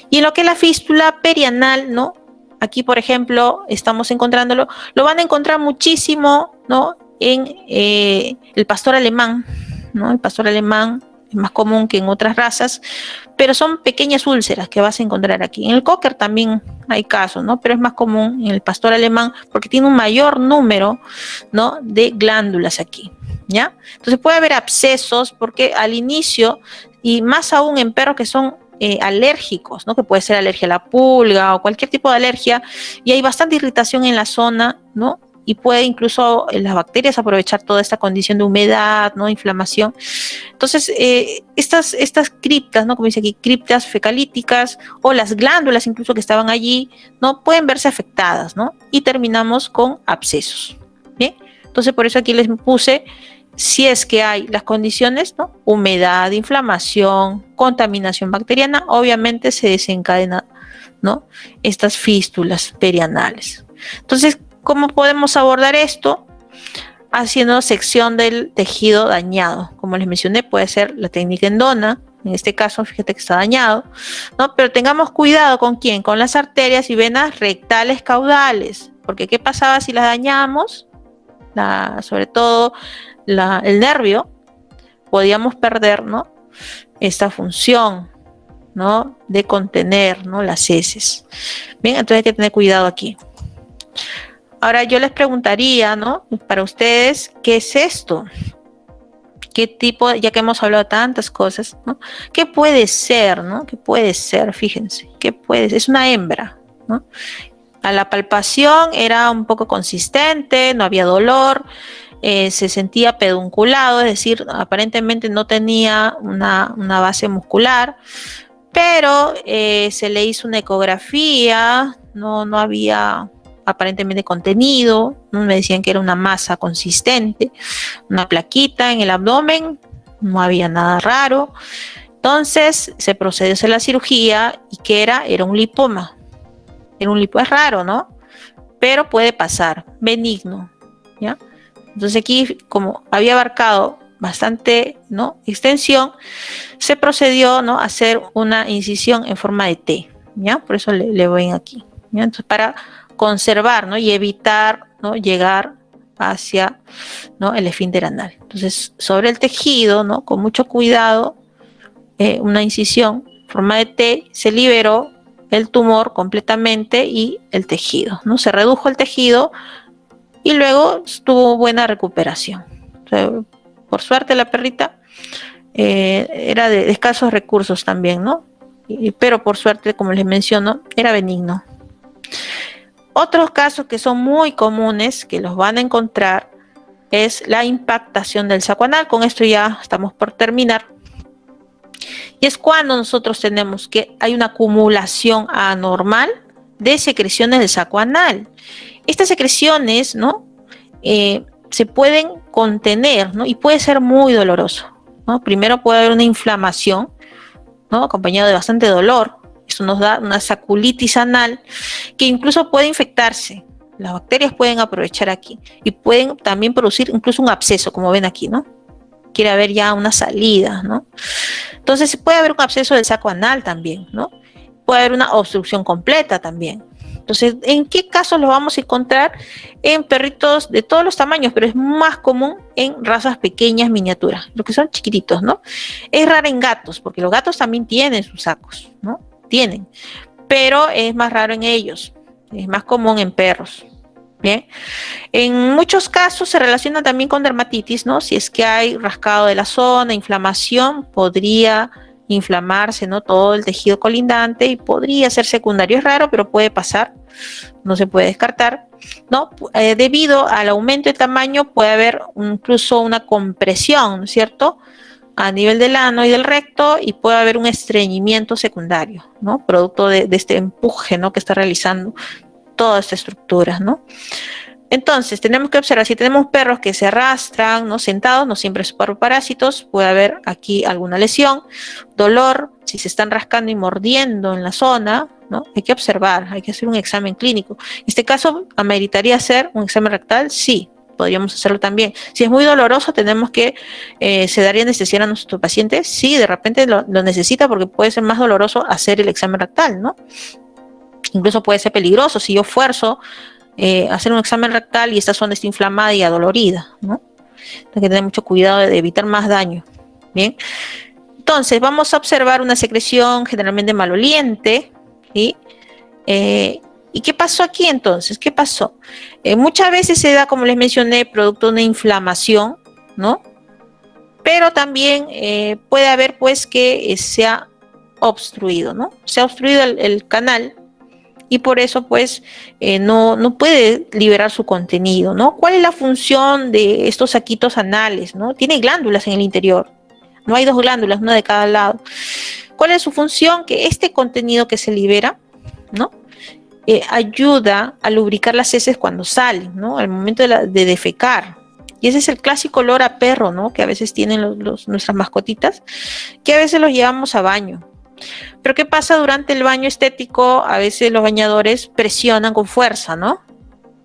Y en lo que es la fístula perianal, ¿no? Aquí, por ejemplo, estamos encontrándolo, lo van a encontrar muchísimo, ¿no? En el pastor alemán, ¿no? El pastor alemán es más común que en otras razas, pero son pequeñas úlceras que vas a encontrar aquí. En el cocker también hay casos, ¿no? Pero es más común en el pastor alemán porque tiene un mayor número, ¿no? De glándulas aquí, ¿ya? Entonces puede haber abscesos porque al inicio, y más aún en perros que son alérgicos, ¿no? Que puede ser alergia a la pulga o cualquier tipo de alergia, y hay bastante irritación en la zona, ¿no? Y puede incluso las bacterias aprovechar toda esta condición de humedad, ¿no? Inflamación. Entonces, estas criptas, ¿no? Como dice aquí, criptas fecalíticas o las glándulas incluso que estaban allí, ¿no? Pueden verse afectadas, ¿no? Y terminamos con abscesos, ¿bien? Entonces, por eso aquí les puse, si es que hay las condiciones, ¿no? Humedad, inflamación, contaminación bacteriana, obviamente se desencadena, ¿no? Estas fístulas perianales. Entonces, ¿cómo podemos abordar esto? Haciendo sección del tejido dañado. Como les mencioné, puede ser la técnica endona. En este caso, fíjate que está dañado, ¿no? Pero tengamos cuidado con quién, con las arterias y venas rectales caudales. Porque ¿qué pasaba si las dañamos? Sobre todo el nervio, podíamos perder, ¿no? Esta función, ¿no? De contener, ¿no? Las heces. Bien, entonces hay que tener cuidado aquí. Ahora yo les preguntaría, ¿no? Para ustedes, ¿qué es esto? ¿Qué tipo, ya que hemos hablado de tantas cosas, ¿no? ¿Qué puede ser, ¿no? ¿Qué puede ser? Fíjense, ¿qué puede ser? Es una hembra, ¿no? A la palpación era un poco consistente, no había dolor, se sentía pedunculado, es decir, aparentemente no tenía una base muscular, pero se le hizo una ecografía, no había aparentemente contenido, ¿no? Me decían que era una masa consistente, una plaquita en el abdomen, no había nada raro. Entonces se procedió a hacer la cirugía y ¿qué era? Era un lipoma. Era un lipoma, es raro, ¿no? Pero puede pasar, benigno, ¿ya? Entonces aquí, como había abarcado bastante, ¿no? Extensión, se procedió, ¿no? A hacer una incisión en forma de T, ¿ya? Por eso le ven aquí, ¿ya? Entonces para conservar, ¿no? Y evitar, ¿no? Llegar hacia, ¿no? El esfínter anal. Entonces sobre el tejido, ¿no? Con mucho cuidado, una incisión en forma de T, se liberó el tumor completamente y el tejido, ¿no? Se redujo el tejido y luego tuvo buena recuperación. O sea, por suerte la perrita era de escasos recursos también, ¿no? Pero por suerte, como les menciono, era benigno. Otros casos que son muy comunes, que los van a encontrar, es la impactación del saco anal. Con esto ya estamos por terminar. Y es cuando nosotros tenemos que hay una acumulación anormal de secreciones del saco anal. Estas secreciones, ¿no? Se pueden contener, ¿no? Y puede ser muy doloroso, ¿no? Primero puede haber una inflamación, ¿no? Acompañado de bastante dolor. Eso nos da una saculitis anal que incluso puede infectarse. Las bacterias pueden aprovechar aquí y pueden también producir incluso un absceso, como ven aquí, ¿no? Quiere haber ya una salida, ¿no? Entonces puede haber un absceso del saco anal también, ¿no? Puede haber una obstrucción completa también, Entonces, ¿en qué casos lo vamos a encontrar? En perritos de todos los tamaños, pero es más común en razas pequeñas, miniaturas, los que son chiquititos, ¿no? Es raro en gatos, porque los gatos también tienen sus sacos, ¿no? Tienen, pero es más raro en ellos, es más común en perros. Bien, en muchos casos se relaciona también con dermatitis, ¿no? Si es que hay rascado de la zona, inflamación, podría inflamarse, ¿no? Todo el tejido colindante y podría ser secundario. Es raro, pero puede pasar, no se puede descartar, ¿no? Debido al aumento de tamaño puede haber incluso una compresión, ¿no es cierto?, a nivel del ano y del recto, y puede haber un estreñimiento secundario, ¿no? Producto de este empuje, ¿no?, que está realizando toda esta estructura, ¿no? Entonces, tenemos que observar, si tenemos perros que se arrastran, ¿no?, sentados, no siempre es por parásitos, puede haber aquí alguna lesión, dolor, si se están rascando y mordiendo en la zona, ¿no? Hay que observar, hay que hacer un examen clínico. En este caso, ¿ameritaría hacer un examen rectal? Sí, podríamos hacerlo también. Si es muy doloroso, tenemos que sedar y anestesiar a nuestro paciente. Sí, de repente lo necesita, porque puede ser más doloroso hacer el examen rectal, ¿no? Incluso puede ser peligroso si yo fuerzo hacer un examen rectal y esta zona está inflamada y adolorida, ¿no? Hay que tener mucho cuidado de evitar más daño. Bien, entonces vamos a observar una secreción generalmente maloliente, ¿sí? ¿Y qué pasó aquí entonces? ¿Qué pasó? Muchas veces se da, como les mencioné, producto de una inflamación, ¿no? Pero también puede haber, pues, que se ha obstruido, ¿no? Se ha obstruido el canal, y por eso, pues, no puede liberar su contenido, ¿no? ¿Cuál es la función de estos saquitos anales, ¿no? Tiene glándulas en el interior, no hay dos glándulas, una de cada lado. ¿Cuál es su función? Que este contenido que se libera, ¿no?, ayuda a lubricar las heces cuando salen, ¿no?, al momento de defecar. Y ese es el clásico olor a perro, ¿no?, que a veces tienen nuestras mascotitas, que a veces los llevamos a baño. Pero ¿qué pasa durante el baño estético? A veces los bañadores presionan con fuerza, ¿no?,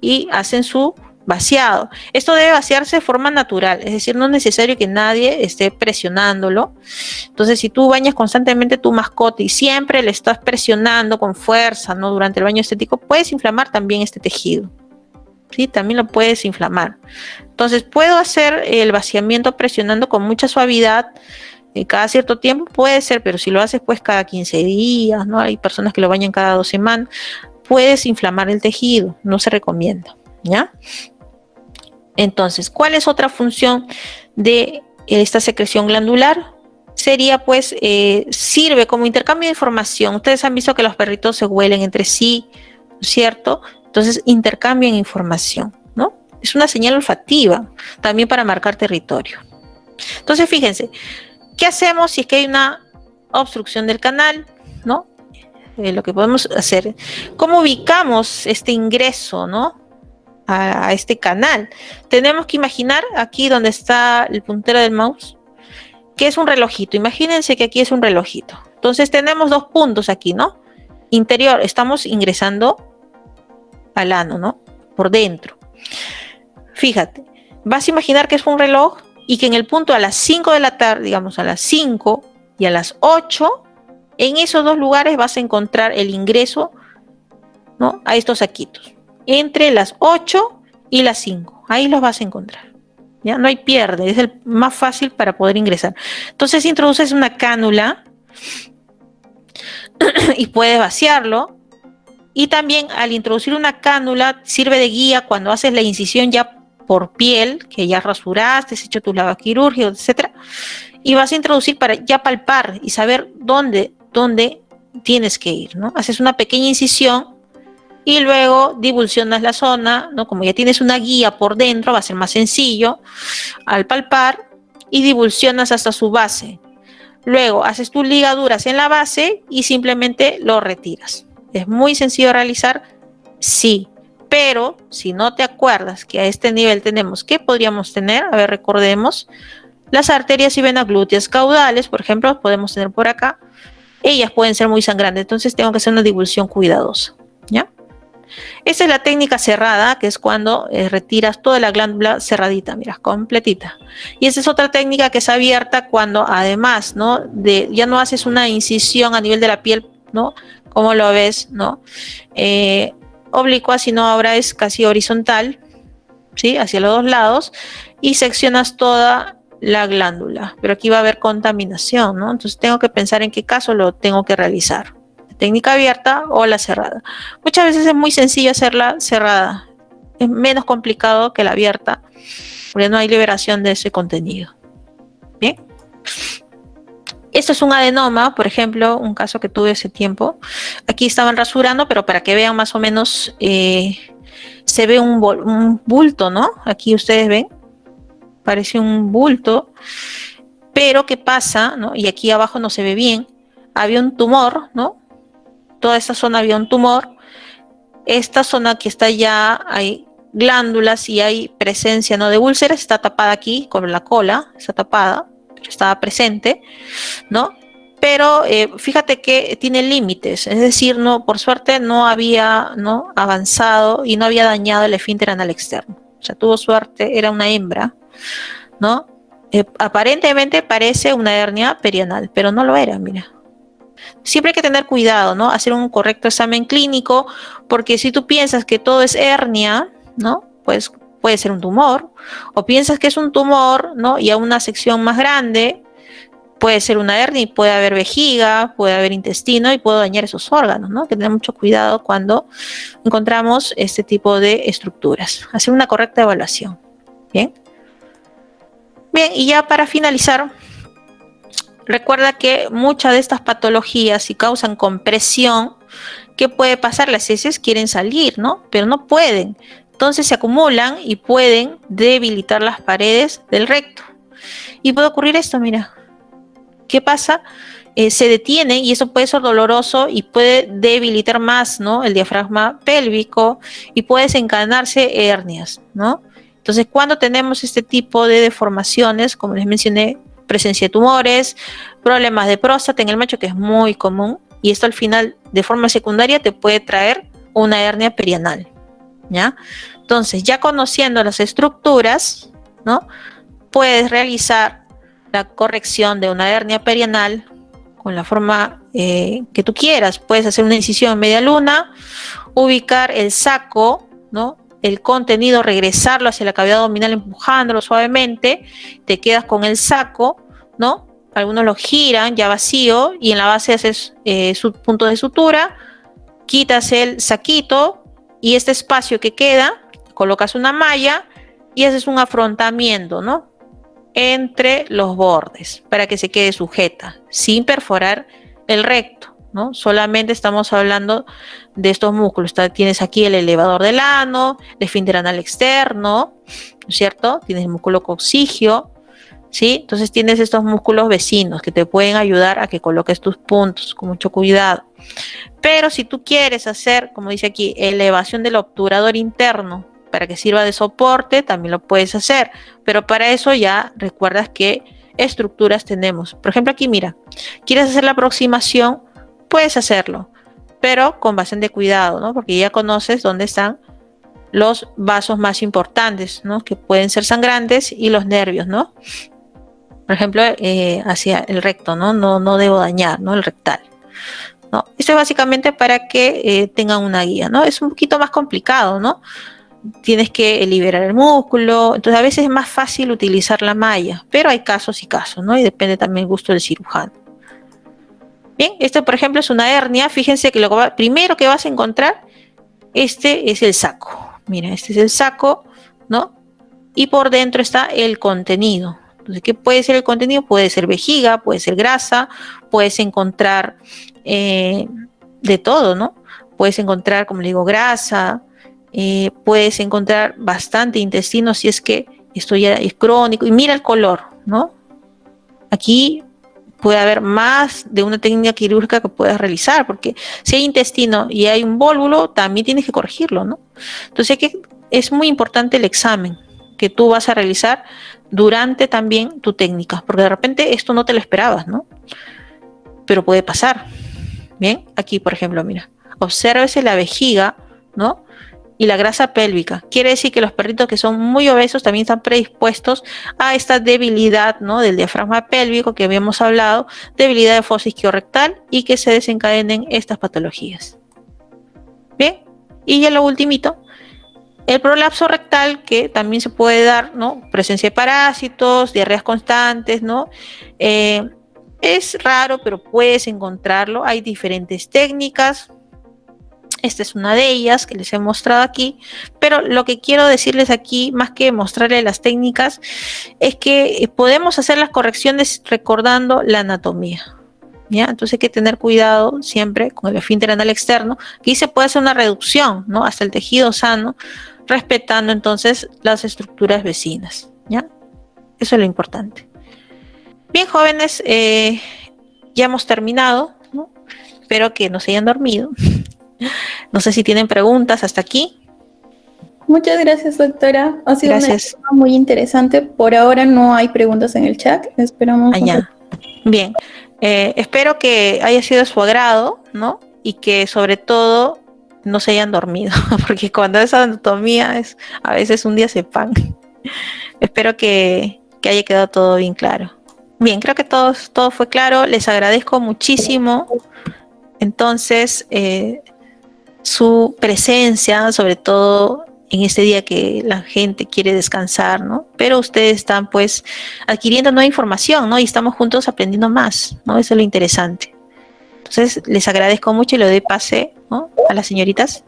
y hacen su vaciado. Esto debe vaciarse de forma natural, es decir, no es necesario que nadie esté presionándolo. Entonces, si tú bañas constantemente tu mascota y siempre le estás presionando con fuerza, ¿no?, durante el baño estético, puedes inflamar también este tejido. Sí, también lo puedes inflamar. Entonces, puedo hacer el vaciamiento presionando con mucha suavidad cada cierto tiempo, puede ser, pero si lo haces pues cada 15 días, ¿no? Hay personas que lo bañan cada 2 semanas, puedes inflamar el tejido, no se recomienda, ¿ya? Entonces, ¿cuál es otra función de esta secreción glandular? Sería, pues, sirve como intercambio de información. Ustedes han visto que los perritos se huelen entre sí, ¿cierto? Entonces, intercambian información, ¿no? Es una señal olfativa, también para marcar territorio. Entonces, fíjense, ¿qué hacemos si es que hay una obstrucción del canal, ¿no? Lo que podemos hacer, ¿cómo ubicamos este ingreso, ¿no?, a este canal? Tenemos que imaginar aquí donde está el puntero del mouse, que es un relojito. Imagínense que aquí es un relojito. Entonces tenemos 2 puntos aquí, ¿no? Interior, estamos ingresando al ano, ¿no?, por dentro. Fíjate, vas a imaginar que es un reloj y que en el punto a las 5 de la tarde, digamos a las 5 y a las 8, en esos 2 lugares vas a encontrar el ingreso, ¿no?, a estos saquitos. Entre las 8 y las 5, ahí los vas a encontrar. ¿Ya? No hay pierde, es el más fácil para poder ingresar. Entonces introduces una cánula y puedes vaciarlo. Y también al introducir una cánula sirve de guía cuando haces la incisión ya por piel, que ya rasuraste, has hecho tus lavado quirúrgico, etcétera, y vas a introducir para ya palpar y saber dónde tienes que ir, ¿no? Haces una pequeña incisión y luego divulsionas la zona, ¿no? Como ya tienes una guía por dentro, va a ser más sencillo al palpar, y divulsionas hasta su base. Luego haces tus ligaduras en la base y simplemente lo retiras. Es muy sencillo de realizar, sí, pero si no te acuerdas que a este nivel tenemos, ¿qué podríamos tener? A ver, recordemos, las arterias y venas glúteas caudales, por ejemplo, podemos tener por acá. Ellas pueden ser muy sangrantes, entonces tengo que hacer una divulsión cuidadosa, ¿ya? Esta es la técnica cerrada, que es cuando retiras toda la glándula cerradita, mira, completita. Y esta es otra técnica que es abierta cuando además, ¿no?, ya no haces una incisión a nivel de la piel, ¿no?, como lo ves, ¿no?, oblicua, sino ahora es casi horizontal, ¿sí? Hacia los dos lados, y seccionas toda la glándula, pero aquí va a haber contaminación, ¿no? Entonces tengo que pensar en qué caso lo tengo que realizar, la técnica abierta o la cerrada. Muchas veces es muy sencillo hacerla cerrada, es menos complicado que la abierta, porque no hay liberación de ese contenido. Bien. Esto es un adenoma, por ejemplo, un caso que tuve hace tiempo. Aquí estaban rasurando, pero para que vean más o menos, se ve un bulto, ¿no? Aquí ustedes ven, parece un bulto, pero ¿qué pasa? ¿No? Y aquí abajo no se ve bien. Había un tumor, ¿no? Toda esta zona había un tumor. Esta zona que está ya, hay glándulas y hay presencia, ¿no? De úlceras, está tapada aquí con la cola, está tapada, pero estaba presente, ¿no? Pero fíjate que tiene límites, es decir, no, por suerte no había, ¿no?, avanzado y no había dañado el esfínter anal externo. O sea, tuvo suerte, era una hembra, ¿no? Aparentemente parece una hernia perianal, pero no lo era, mira. Siempre hay que tener cuidado, ¿no? Hacer un correcto examen clínico, porque si tú piensas que todo es hernia, ¿no? Pues puede ser un tumor, o piensas que es un tumor, ¿no?, y a una sección más grande, puede ser una hernia y puede haber vejiga, puede haber intestino y puede dañar esos órganos, ¿no? Hay que tener mucho cuidado cuando encontramos este tipo de estructuras. Hacer una correcta evaluación. Bien. Bien, y ya para finalizar, recuerda que muchas de estas patologías, si causan compresión, ¿qué puede pasar? Las heces quieren salir, ¿no? Pero no pueden. Entonces se acumulan y pueden debilitar las paredes del recto. Y puede ocurrir esto, mira. ¿Qué pasa? Se detiene y eso puede ser doloroso y puede debilitar más, ¿no?, el diafragma pélvico y puede desencadenarse hernias, ¿no? Entonces, cuando tenemos este tipo de deformaciones, como les mencioné, presencia de tumores, problemas de próstata en el macho, que es muy común, y esto al final, de forma secundaria, te puede traer una hernia perianal, ¿ya? Entonces, ya conociendo las estructuras, ¿no?, puedes realizar la corrección de una hernia perianal con la forma que tú quieras. Puedes hacer una incisión en media luna, ubicar el saco, ¿no?, el contenido, regresarlo hacia la cavidad abdominal empujándolo suavemente, te quedas con el saco, ¿no? Algunos lo giran ya vacío y en la base haces su punto de sutura, quitas el saquito y este espacio que queda, colocas una malla y haces un afrontamiento, ¿no?, entre los bordes para que se quede sujeta sin perforar el recto, ¿no? Solamente estamos hablando de estos músculos. Tienes aquí el elevador del ano, el esfínter anal externo, ¿no es cierto? Tienes el músculo coccigio, ¿sí? Entonces tienes estos músculos vecinos que te pueden ayudar a que coloques tus puntos con mucho cuidado. Pero si tú quieres hacer, como dice aquí, elevación del obturador interno para que sirva de soporte, también lo puedes hacer, pero para eso ya recuerdas qué estructuras tenemos. Por ejemplo, aquí mira, quieres hacer la aproximación, puedes hacerlo, pero con bastante cuidado, ¿no? Porque ya conoces dónde están los vasos más importantes, ¿no?, que pueden ser sangrantes, y los nervios, ¿no? Por ejemplo, hacia el recto, ¿no? No debo dañar, ¿no?, el rectal, ¿no? Esto es básicamente para que tengan una guía, ¿no? Es un poquito más complicado, ¿no? Tienes que liberar el músculo, entonces a veces es más fácil utilizar la malla, pero hay casos y casos, ¿no? Y depende también del gusto del cirujano. Bien, este por ejemplo es una hernia. Fíjense que lo primero que vas a encontrar, este es el saco. Mira, este es el saco, ¿no? Y por dentro está el contenido. Entonces, ¿qué puede ser el contenido? Puede ser vejiga, puede ser grasa, puedes encontrar de todo, ¿no? Puedes encontrar, como le digo, grasa, puedes encontrar bastante intestino si es que esto ya es crónico. Y mira el color, ¿no? Aquí puede haber más de una técnica quirúrgica que puedas realizar, porque si hay intestino y hay un vólvulo, también tienes que corregirlo, ¿no? Entonces es muy importante el examen que tú vas a realizar durante también tu técnica, porque de repente esto no te lo esperabas, ¿no? Pero puede pasar. Bien, aquí por ejemplo, mira, obsérvese la vejiga, ¿no?, y la grasa pélvica. Quiere decir que los perritos que son muy obesos también están predispuestos a esta debilidad, ¿no?, del diafragma pélvico que habíamos hablado, debilidad de fosa isquiorrectal, y que se desencadenen estas patologías. Bien, Y ya lo ultimito, el prolapso rectal, que también se puede dar, ¿no? Presencia de parásitos, diarreas constantes, ¿no? Es raro, pero puedes encontrarlo. Hay diferentes técnicas. Esta es una de ellas que les he mostrado aquí, pero lo que quiero decirles aquí, más que mostrarles las técnicas, es que podemos hacer las correcciones recordando la anatomía. ¿Ya? Entonces hay que tener cuidado siempre con el esfínter anal externo. Aquí se puede hacer una reducción, ¿no? Hasta el tejido sano, respetando entonces las estructuras vecinas. ¿Ya? Eso es lo importante. Bien, jóvenes, ya hemos terminado, ¿no? Espero que no se hayan dormido. No sé si tienen preguntas hasta aquí. Muchas gracias, doctora. Ha sido Gracias. una muy interesante. Por ahora no hay preguntas en el chat. Esperamos. Allá. Bien. Espero que haya sido de su agrado, ¿no? Y que sobre todo no se hayan dormido, porque cuando es anatomía es a veces un día se pan. Espero que haya quedado todo bien claro. Bien, creo que todo fue claro. Les agradezco muchísimo. Entonces, su presencia, sobre todo en este día que la gente quiere descansar, ¿no? Pero ustedes están pues adquiriendo nueva información, ¿no? Y estamos juntos aprendiendo más, ¿no? Eso es lo interesante. Entonces, les agradezco mucho y le doy pase, ¿no? A las señoritas.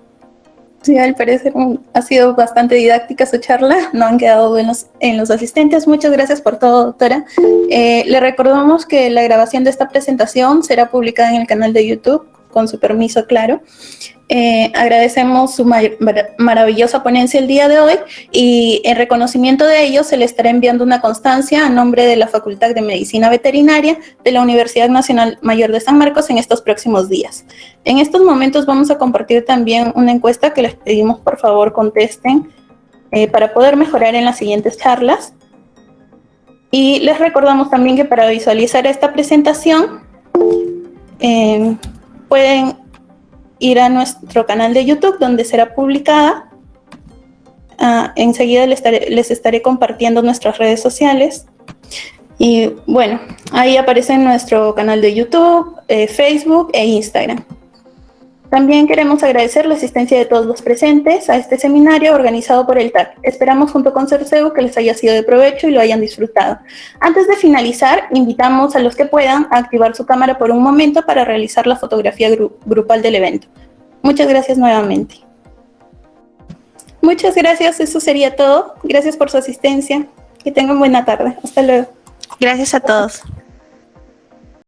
Sí, al parecer ha sido bastante didáctica su charla, no han quedado dudas en los asistentes. Muchas gracias por todo, doctora. Le recordamos que la grabación de esta presentación será publicada en el canal de YouTube, con su permiso, claro. Agradecemos su maravillosa ponencia el día de hoy y en reconocimiento de ello se le estará enviando una constancia a nombre de la Facultad de Medicina Veterinaria de la Universidad Nacional Mayor de San Marcos en estos próximos días. En estos momentos vamos a compartir también una encuesta que les pedimos por favor contesten para poder mejorar en las siguientes charlas. Y les recordamos también que para visualizar esta presentación pueden ir a nuestro canal de YouTube donde será publicada. Enseguida les estaré compartiendo nuestras redes sociales. Y bueno, ahí aparece nuestro canal de YouTube, Facebook e Instagram. También queremos agradecer la asistencia de todos los presentes a este seminario organizado por el TAC. Esperamos junto con Cerceu que les haya sido de provecho y lo hayan disfrutado. Antes de finalizar, invitamos a los que puedan a activar su cámara por un momento para realizar la fotografía grupal del evento. Muchas gracias nuevamente. Muchas gracias, eso sería todo. Gracias por su asistencia. Que tengan buena tarde. Hasta luego. Gracias a todos.